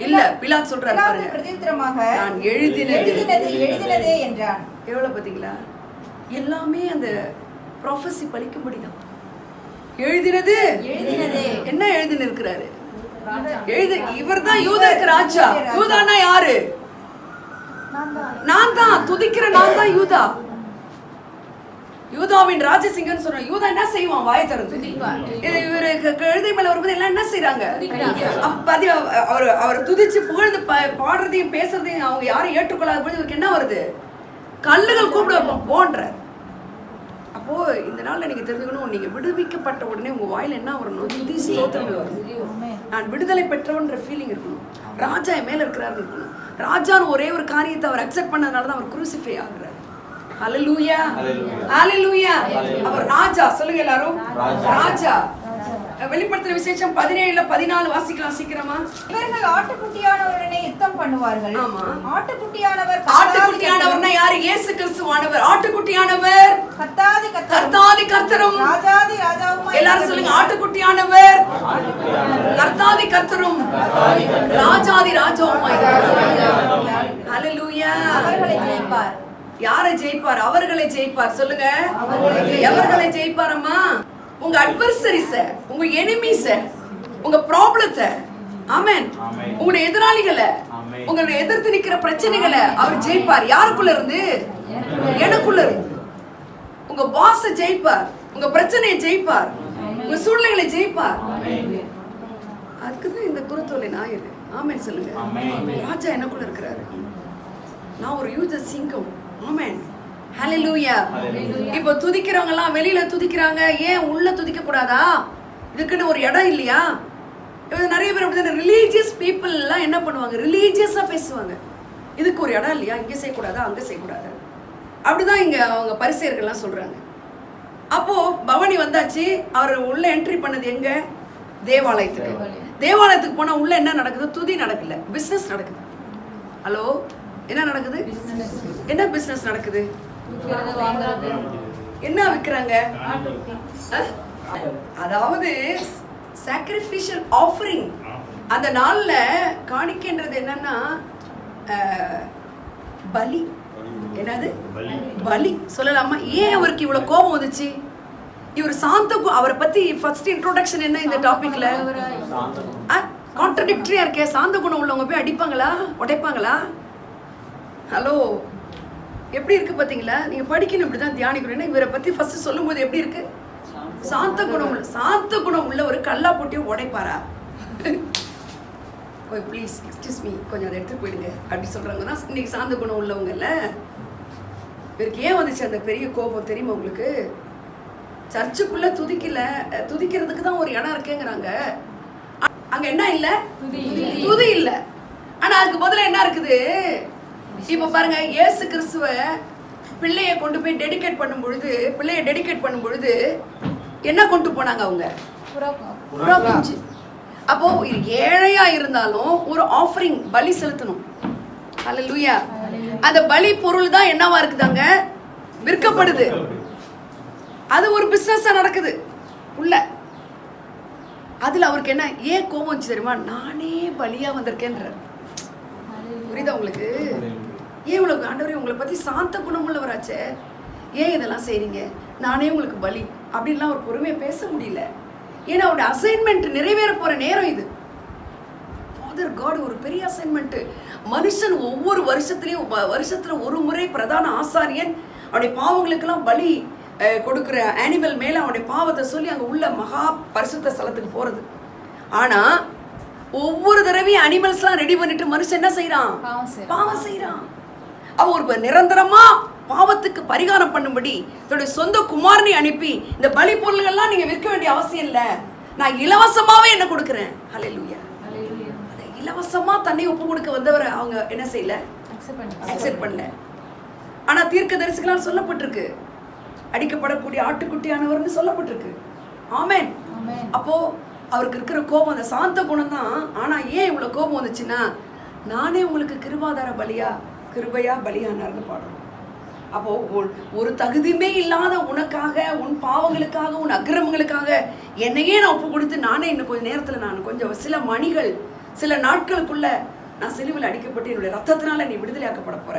S1: இல்ல, பிலாத்து சொல்றாரு பாருங்க,
S2: பிரதித்திரமாக
S1: நான் எழுதினதே
S2: என்றான்.
S1: எவ்வளவு பாத்தீங்களா, எல்லாமே அந்த ப்ராஃபஸி பலிக்கும்படிதான். எழுதினது என்ன எழுதின்னு இருக்கிறாரு, இவர் தான் யூதாக்கு ராஜா. யூதானா யாரு? நான் தான் துதிக்கிற, நான் தான் யூதா, யூதாவின் ராஜசிங்கன்னு சொல்றேன். யூதா என்ன செய்வான், வாயை திறந்து. இவரு கழுதை மேல வரும்போது எல்லாம் என்ன செய்யறாங்க, அவர் துதிச்சு புகழ்ந்து பாடுறதையும் பேசுறதையும் அவங்க யாரும் ஏற்றுக்கொள்ளாத போது இவருக்கு என்ன வருது, கல்லுகள் கூப்பிட போன்ற. அப்போ இந்த நாள்ல நீங்க தெரிஞ்சுக்கணும், நீங்க விடுவிக்கப்பட்ட உடனே உங்க வாயில என்ன வரணும், துதி ஸ்தோத்திரங்கள் வரும். நான் விடுதலை பெற்றவன்ற ஃபீலிங் இருக்கணும். ராஜா மேல இருக்கிறாரு இருக்கணும். ராஜான்னு ஒரே ஒரு காரியத்தை அவர் அக்செப்ட் பண்ணதுனாலதான் அவர் குருசிஃபை ஆகுறாரு. ஹல்லேலூயா, ஹல்லேலூயா. அவர் ராஜா. சொல்லுங்க எல்லாரும், ராஜா. வெளிப்படுத்தின விசேஷம் 17:14 வாசிக்கலாம் சீக்கிரமா.
S2: இவர்கள் ஆட்டுக்குட்டியானவருடனே யுத்தம் பண்ணுவார்கள்.
S1: ஆமா.
S2: ஆட்டுக்குட்டியானவர்னா
S1: யாரு? இயேசு கிறிஸ்துவானவர். ஆட்டுக்குட்டியானவர் கர்த்தாதி கர்த்தரும்
S2: ராஜாதி ராஜாவுமாய்.
S1: எல்லாரும் சொல்லுங்க, ஆட்டுக்குட்டியானவர் கர்த்தாதி கர்த்தரும் ராஜாதி ராஜாவுமாய். ஹல்லேலூயா.
S2: அவர்களை ஜெயிப்பார்.
S1: யாரை ஜெயிப்பார்? அவர்களை ஜெயிப்பார். சொல்லுங்க, எவர்களை ஜெயிப்பாரம்மா? உங்க அட்வர்சரிஸ, உங்க எனிமீஸ, உங்க ப்ராப்ளத்தை, ஆமென், உங்களுடைய எதிராளிகளை, உங்களுடைய எதிர்த்து நிக்கிற பிரச்சனைகளை அவர் ஜெயிப்பார். யாருக்குள்ள இருந்து? எனக்குள்ள இருந்து. உங்க பாஸ ஜெயிப்பார், உங்க பிரச்சனையை ஜெயிப்பார், உங்க சூழ்நிலைகளை ஜெயிப்பார். அதுக்குதான் இந்த குருத்தோலை ஞாயிறு. ஆமென் சொல்லுங்க. ராஜா எனக்குள்ள இருக்கிறாரு. நான் ஒரு யூத சிங்கம். ஆமென், ஹல்லேலூயா. இப்போ துதிக்கிறவங்க எல்லாம் வெளியில துதிக்கிறாங்க, ஏன் உள்ள துதிக்க கூடாதா? இதுக்குன்னு ஒரு இடம் இல்லையா? நிறைய பேர் அப்படிதான் ரிலீஜியஸ் பீப்புள் எல்லாம் என்ன பண்ணுவாங்க, ரிலீஜியஸா பேசுவாங்க. இதுக்கு ஒரு இடம் இல்லையா, இங்க செய்யக்கூடாதா, அங்க செய்யக்கூடாது, அப்படிதான் இங்க அவங்க பரிசேயர்கள்லாம் சொல்றாங்க. அப்போ பவனி வந்தாச்சு, அவர் உள்ள என்ட்ரி பண்ணது எங்க? தேவாலயத்துக்கு. தேவாலயத்துக்கு போனா உள்ள என்ன நடக்குது? துதி நடக்கல, பிசினஸ் நடக்குது. ஹலோ, என்ன நடக்குது? என்ன பிசினஸ் நடக்குது? என்ன விற்கிறாங்க? அதாவது சாக்ரிஃபிஷியல் ஆஃபரிங். அந்த நாள்ல காணிக்கைன்றது என்னன்னா பலி. என்னது? பலி சொல்லலாமா? ஏன் அவருக்கு இவ்வளவு கோபம் வந்துச்சு? இவர் சாந்த, அவரை பத்தி ஃபர்ஸ்ட் இன்ட்ரோடக்ஷன் என்ன இந்த டாபிக்ல? கான்ட்ரடிக்டரியா இருக்கே. சாந்த குணம் உள்ளவங்க போய் அடிப்பாங்களா, உடைப்பாங்களா? ஹலோ, எப்படி இருக்கு பாத்தீங்களா? நீங்க படிக்கணும், இப்படிதான் தியானிக்கணும். இவரை பத்தி ஃபர்ஸ்ட் சொல்லும் போது எப்படி இருக்கு? சாந்த குணம் உள்ள, சாந்த குணம் உள்ள ஒரு கல்லா போட்டி உடைப்பாரா? ப்ளீஸ் எக்ஸ்கியூஸ் மீ, கொஞ்சம் அதை எடுத்து போயிடுங்க அப்படி சொல்றாங்கன்னா இன்னைக்கு சாந்த குணம் உள்ளவங்க இல்ல. இவருக்கு ஏன் வந்துச்சு அந்த பெரிய கோபம் தெரியுமா உங்களுக்கு? சர்ச்சுக்குள்ள துதிக்கல, துதிக்கிறதுக்கு தான் ஒரு இடம் இருக்குங்கிறாங்க. அங்க என்ன இல்ல? துதி இல்ல. ஆனா அதுக்கு பதிலா என்ன இருக்குது? இப்ப பாருங்க, இயேசு கிறிஸ்துவ பிள்ளைய கொண்டு போய் டெடிகேட் பண்ணும் பொழுது, பிள்ளைய டெடிகேட் பண்ணும் பொழுது என்ன கொண்டு போனாங்க அவங்க? புறா குஞ்சு. அப்போ ஏழையா இருந்தாலும் ஒரு ஆஃபரிங், பலி செலுத்தணும். ஹல்லேலூயா. அந்த பலி பொருள் தான் என்னவா இருக்குதாங்க? விற்கப்படுது. அது ஒரு பிசினஸா நடக்குது உள்ள. அதுல அவருக்கு என்ன, ஏன் கோபம் வந்துச்சு தெரியுமா? நானே பலியா வந்திருக்கேன்றார். புரியுதா உங்களுக்கு? ஏன் உங்களுக்கு ஆண்டவரே, உங்களை பத்தி சாந்த குணம் உள்ளவராச்சே, ஏன் இதெல்லாம் செய்றீங்க? நானே உங்களுக்கு பலி அப்படின்லாம் ஒரு பொறுமையை பேச முடியல. ஏன்னா அவருடைய அசைன்மெண்ட் நிறைவேற போற நேரம் இது. ஃபாதர் காட் ஒரு பெரிய அசைன்மெண்ட். மனுஷன் ஒவ்வொரு வருஷத்துல ஒரு முறை பிரதான ஆசாரியன் அவருடைய பாவங்களுக்கெல்லாம் பலி கொடுக்குற அனிமல் மேல அவனுடைய பாவத்தை சொல்லி அங்க உள்ள மகா பரிசுத்த ஸ்தலத்துக்கு போறது. ஆனா ஒவ்வொரு தடவையும் அனிமல்ஸ்லாம் ரெடி பண்ணிட்டு மனுஷன் என்ன செய்யறான்? பாவம் செய்யறான். அவ ஒரு நிரந்தரமா பாவத்துக்கு பரிகாரம் பண்ணும்படி தன்னுடைய சொந்த குமாரனை அனுப்பி இந்த பலி பொருள்கள்லாம் நீங்க விற்க வேண்டிய அவசியம் இல்ல, நான் இலவசமாவே என்ன கொடுக்கிறேன். ஹல்லேலூயா. அதை இலவசமா தன்னை ஒப்பு கொடுக்க வந்தவரை அவங்க என்ன செய்யல, அக்செப்ட் பண்ணல. ஆனா தீர்க்கதரிசிகளால் சொல்லப்பட்டிருக்கு, அடிக்கப்படக்கூடிய ஆட்டுக்குட்டியானவர்னு சொல்லப்பட்டிருக்கு. ஆமென். அப்போ அவருக்கு இருக்கிற கோபம் அந்த சாந்த குணம் தான். ஆனா ஏன் இவ்வளவு கோபம் வந்துச்சுன்னா, நானே உங்களுக்கு கிருபாதார பலியா கிருபையா பலியானார்னு பாடுறோம். அப்போ ஒரு தகுதியுமே இல்லாத உனக்காக, உன் பாவங்களுக்காக, உன் அக்கிரமங்களுக்காக என்னையே நான் ஒப்பு கொடுத்து, நானே இன்னும் கொஞ்சம் நேரத்துல, நான் கொஞ்சம் சில மணிகள் சில நாட்களுக்குள்ள நான் சிலுவையில் அடிக்கப்பட்டு என்னுடைய ரத்தத்தினால நீ விடுதலையாக்கப்பட போற.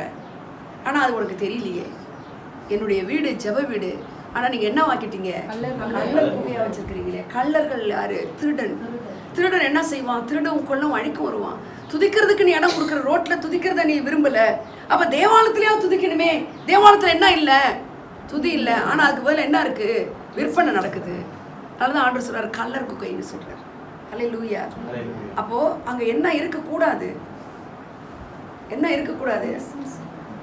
S1: ஆனா அது உனக்கு தெரியலையே. என்னுடைய வீடு ஜெப வீடு, ஆனா நீங்க என்ன வாக்கிட்டீங்க, கள்ளர் குகையா வச்சிருக்கிறீங்களே. கள்ளர்கள் யாரு? திருடன். திருடன் என்ன செய்வான்? திருடன் கொள்ளும் அழிக்க வருவான். துதிக்கிறதுக்கு நீ இடம் கொடுக்குற, ரோட்ல துதிக்கிறத நீ விரும்பல, அப்ப தேவாலயத்திலேயாவது துதிக்கணுமே. தேவாலயத்துல என்ன இல்ல? துதி இல்ல. ஆனா அதுக்கு பதில் என்ன இருக்கு? விற்பனை நடக்குது. அதனாலதான் ஆண்டவர் சொல்றாரு கள்ளர் குகைன்னு சொல்றாரு. ஹல்லேலூயா. அப்போ அங்க என்ன இருக்க கூடாது? என்ன இருக்க கூடாது?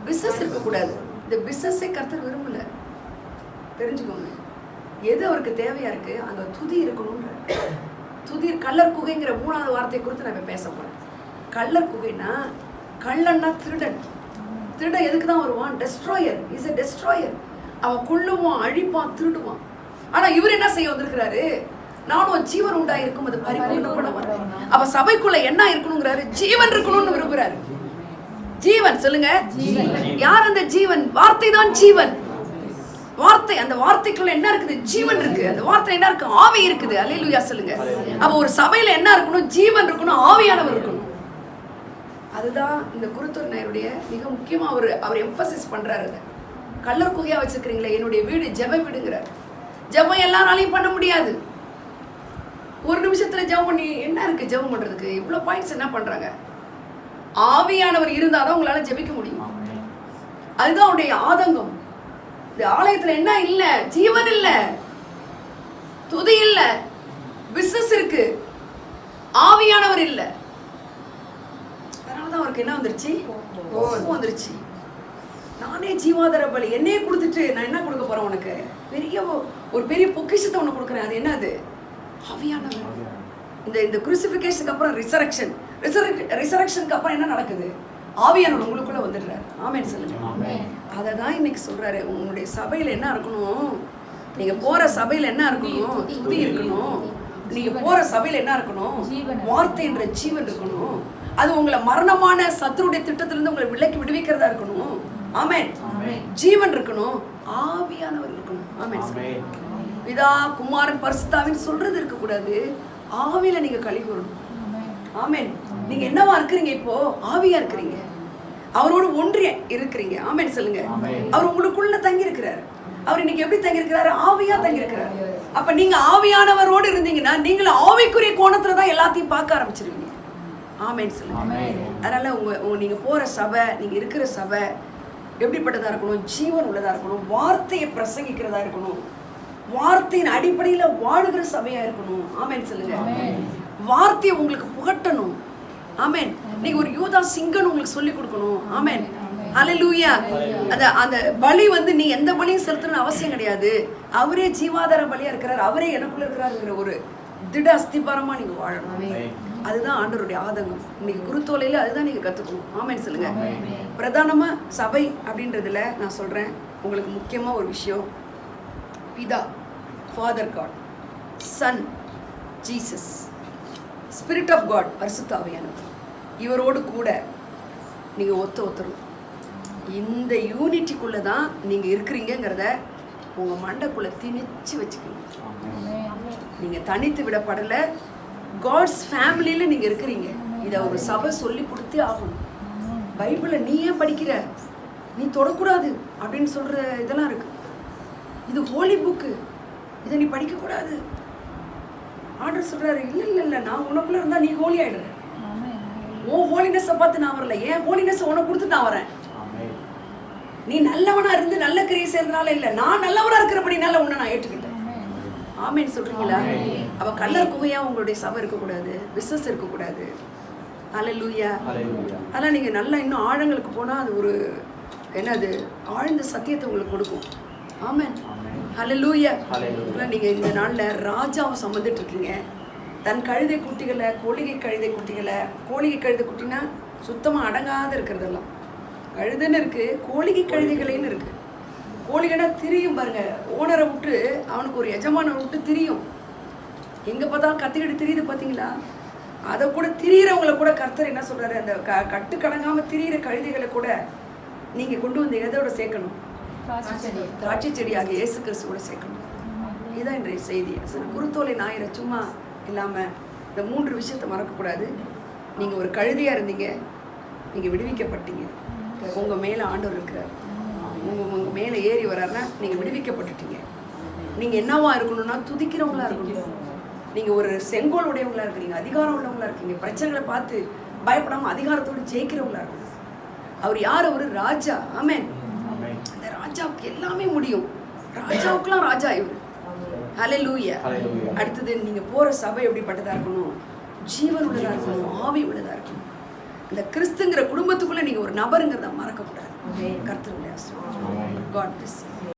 S1: பிசினஸ் இருக்க கூடாது. இந்த பிசினஸே கர்த்தர் விரும்பல. தெரிஞ்சுக்கோங்க, எது அவருக்கு தேவையா இருக்கு, அங்க துதி இருக்கணும்ன்ற. துதி. கள்ளர் குகைங்கிற 3வது வார்த்தையை குறித்து நான் பேச போறேன். கள்ளர் குகைனா, கள்ளன்னா திருடன். திருடன் எதுக்கு தான் வருவான்? டெஸ்ட்ராயர். Is a destroyer. அவன் கொல்லுவான், அழிப்பான், திருடுவான். ஆனா இவர் என்ன செய்ய வந்திருக்கிறாரு? நானும் ஜீவன் உண்டாயிருக்கும், அது பரிபூர்ணப்பட. அப்ப சபைக்குள்ள என்ன இருக்கணுங்கிறாரு? ஜீவன் இருக்கணும்னு விரும்புறாரு. ஜீவன் சொல்லுங்க. யார் அந்த ஜீவன்? வார்த்தை தான் ஜீவன். வார்த்தை, அந்த வார்த்தைக்குள்ள என்ன இருக்குது? ஜீவன் இருக்கு. அந்த வார்த்தை என்ன இருக்கு? ஆவி இருக்குது. அல்லேலூயா சொல்லுங்க. அப்ப ஒரு சபையில என்ன இருக்கணும்? ஜீவன் இருக்கணும், ஆவியானவர் இருக்கணும். அதுதான் இந்த குருத்தூர் நாயருடைய மிக முக்கியமா அவர் எம்பசிஸ் பண்றாரு. கள்ளர் குகையா வச்சிருக்கிறீங்களே, என்னுடைய வீடு ஜெப வீடுங்கிறார். ஜெபம் எல்லாராலையும் பண்ண முடியாது. ஒரு நிமிஷத்துல ஜெபம் பண்ணி என்ன இருக்கு ஜெபம் பண்றதுக்கு? இவ்வளவு பாயிண்ட்ஸ் என்ன பண்றாங்க? ஆவியானவர் இருந்தாதான் உங்களால ஜெபிக்க முடியும். அதுதான் அவருடைய ஆதங்கம். இந்த ஆலயத்துல என்ன இல்ல? ஜீவன் இல்ல, துதி இல்ல, பிசினஸ் இருக்கு, ஆவியானவர் இல்ல. அதனாலதான் அவருக்கு என்ன வந்துருச்சு? கோபம் வந்துருச்சு. நானே ஜீவாதார பலி என்னையே கொடுத்துட்டு நான் என்ன கொடுக்க போறேன் உனக்கு? ஒரு பெரிய பொக்கிஷத்தை உனக்கு கொடுக்குறேன். அது என்னது? ஆவியானவர். இந்த குருசிஃபிகேஷனுக்கு அப்புறம் ரிசரக்ஷனுக்கு அப்புறம் என்ன நடக்குது? ஆவியானவர் உங்களுக்குள்ள வந்துடுறாரு. ஆமென் சொல்லுங்க. அதை தான் இன்னைக்கு சொல்றாரு. உங்களுடைய சபையில என்ன இருக்கணும்? நீங்க போற சபையில என்ன இருக்கணும்? துதி இருக்கணும். நீங்க போற சபையில என்ன இருக்கணும்? வார்த்தை என்ற ஜீவன் இருக்கணும். அது உங்களை மரணமான சத்துருடைய திட்டத்திலிருந்து உங்களை விலக்கி விடுவிக்கிறதா இருக்கணும். ஆமென். ஜீவன் இருக்கணும், ஆவியானவர் இருக்கணும். ஆமென். பிதா குமாரன் பரிசுத்தாவின் சொல்றது இருக்க கூடாது. ஆவியில நீங்க களி கூறணும். ஆமென். நீங்க என்னவா இருக்கிறீங்க? இப்போ ஆவியா இருக்கிறீங்க, அவரோடு ஒன்றிய இருக்கிறீங்க. ஆமென் சொல்லுங்க. அவர் உங்களுக்குள்ள தங்கி இருக்கிறாரு. அவர் இன்னைக்கு எப்படி தங்கி இருக்கிறாரு? ஆவியா தங்கி இருக்கிறாரு. அப்ப நீங்க ஆவியானவரோடு இருந்தீங்கன்னா நீங்களும் ஆவிக்குரிய கோணத்துல தான் எல்லாத்தையும் பார்க்க ஆரம்பிச்சிருவீங்க. ஆமென் சொல்லுங்க. அதனால நீங்க போற சபை, நீங்க இருக்கிற சபை எப்படிப்பட்டதா இருக்கணும்? ஜீவன் உள்ளதா இருக்கணும், வார்த்தையை பிரசங்கிக்கிறதா இருக்கணும், வார்த்தையின் அடிப்படையில வாழுகிற சபையா இருக்கணும். ஆமென் சொல்லுங்க. வார்த்தையை உங்களுக்கு புகட்டணும். ஆமென். நீங்க ஒரு யூதா சிங்கன் உங்களுக்கு சொல்லி கொடுக்கணும். ஆமென். ஹல்லேலூயா. அந்த பலி நீ எந்த பலியும் செலுத்தணும்னு அவசியம் கிடையாது. அவரே ஜீவாதார பலியா இருக்கிறார், அவரே எனக்குள்ள இருக்கிறாருங்கிற ஒரு திட அஸ்திபாரமா நீங்க வாழணும். அதுதான் ஆண்டவருடைய ஆதங்கம். இன்னைக்கு குருத்தோலையில அதுதான் நீங்க கத்துக்கணும். ஆமென் சொல்லுங்க. பிரதானமா சபை அப்படின்றதுல நான் சொல்றேன், உங்களுக்கு முக்கியமா ஒரு விஷயம், பிதா, father God, son Jesus, spirit of God, பரிசுத்த ஆவியானவர், இவரோடு கூட நீங்க ஒத்துரும். இந்த யூனிட்டிக்குள்ள தான் நீங்க இருக்கிறீங்கிறத உங்க மண்டைக்குள்ள திணிச்சு வச்சுக்கணும். நீங்க தனித்து விடப்படல, காட்ஸ் ஃபேமிலியில நீங்க இருக்கிறீங்க. இதை ஒரு சபை சொல்லி கொடுத்தே ஆகணும். பைபிளை நீ ஏன் படிக்கிற, நீ தொடக்கூடாது அப்படின்னு சொல்ற இதெல்லாம் இருக்கு. இது ஹோலி புக்கு, இதை நீ படிக்க கூடாது. ஆண்டவர் சொல்றாரு, இல்ல நான் உனக்குள்ள இருந்தா நீ ஹோலி ஆயிடுற. உன் ஹோலினஸை பார்த்து நான் வரல, ஏன் ஹோலினஸ் உனக்கு கொடுத்து நான் வரேன். நீ நல்லவனா இருந்து நல்ல கிரியை செய்யறதுனால இல்ல, நான் நல்லவனா இருக்கிறபடினால உன்னை நான் ஏற்றுக்கிட்டேன். ஆமென் சொல்றீங்களா? அவ கள்ளர் குகையா உங்களுடைய சபை இருக்கக்கூடாது, பிசினஸ் இருக்கக்கூடாது. ஹல்லேலூயா. அதெல்லாம் நீங்க நல்லா இன்னும் ஆழங்களுக்கு போனா அது ஒரு என்னது ஆழ்ந்த சத்தியத்தை உங்களுக்கு கொடுக்கும். ஆமென். ஹல்லேலூயா.
S4: ஹல்லேலூயா.
S1: நீங்க இந்த நாள்ல ராஜாவை சுமந்துட்டு இருக்கீங்க. தன் கழுதை குட்டிகளை, கோழிகை கழுதை குட்டிகளை, கோழிகை கழுதை குட்டினா சுத்தமா அடங்காத இருக்கிறதெல்லாம் கழுதைன்னு இருக்கு, கோழிகை கழுதைகளேன்னு இருக்கு. கோழிகனா திரியும் பாருங்க, ஓனரை விட்டு அவனுக்கு ஒரு எஜமான விட்டு திரியும். எங்க பார்த்தாலும் கத்திக்கிட்டு திரியுது பார்த்தீங்களா? அதை கூட திரியிறவங்களை கூட கர்த்தர் என்ன சொல்றாரு, அந்த கட்டு கடங்காம திரியிற கழுதைகளை கூட நீங்க கொண்டு வந்து எதோட சேர்க்கணும்? திராட்சை செடியாக இயேசு கிறிஸ்துவோட சேர்க்கணும். இதுதான் இன்றைய செய்தி. குருத்தோலை ஞாயிறு சும்மா இல்லாமல் இந்த 3 விஷயத்தை மறக்கக்கூடாது. நீங்கள் ஒரு கழுதையாக இருந்தீங்க, நீங்கள் விடுவிக்கப்பட்டீங்க. உங்கள் மேலே ஆண்டவர் இருக்கிறார். உங்கள் மேலே ஏறி வர்றாருன்னா நீங்கள் விடுவிக்கப்பட்டுட்டீங்க. நீங்கள் என்னவா இருக்கணும்னா துதிக்கிறவங்களா இருக்கணும். நீங்கள் ஒரு செங்கோல் உடையவங்களா இருக்கிறீங்க, அதிகாரம் உள்ளவங்களா இருக்கீங்க. பிரச்சனைகளை பார்த்து பயப்படாமல் அதிகாரத்தோடு ஜெயிக்கிறவங்களா இருக்கணும். அவர் யார்? ஒரு ராஜா. ஆமென். அந்த ராஜாவுக்கு எல்லாமே முடியும். ராஜாவுக்குலாம் ராஜா இவர். ஹல்லேலூயா. அடுத்தது நீங்க போற சபை எப்படிப்பட்டதா இருக்கணும்? ஜீவன் உள்ளதா இருக்கணும், ஆவி உள்ளதா இருக்கணும். இந்த கிறிஸ்துங்கிற குடும்பத்துக்குள்ள நீங்க ஒரு நபருங்கிறத மறக்கக்கூடாது. கர்த்தருடைய ஆசீர்வாதம். God bless you.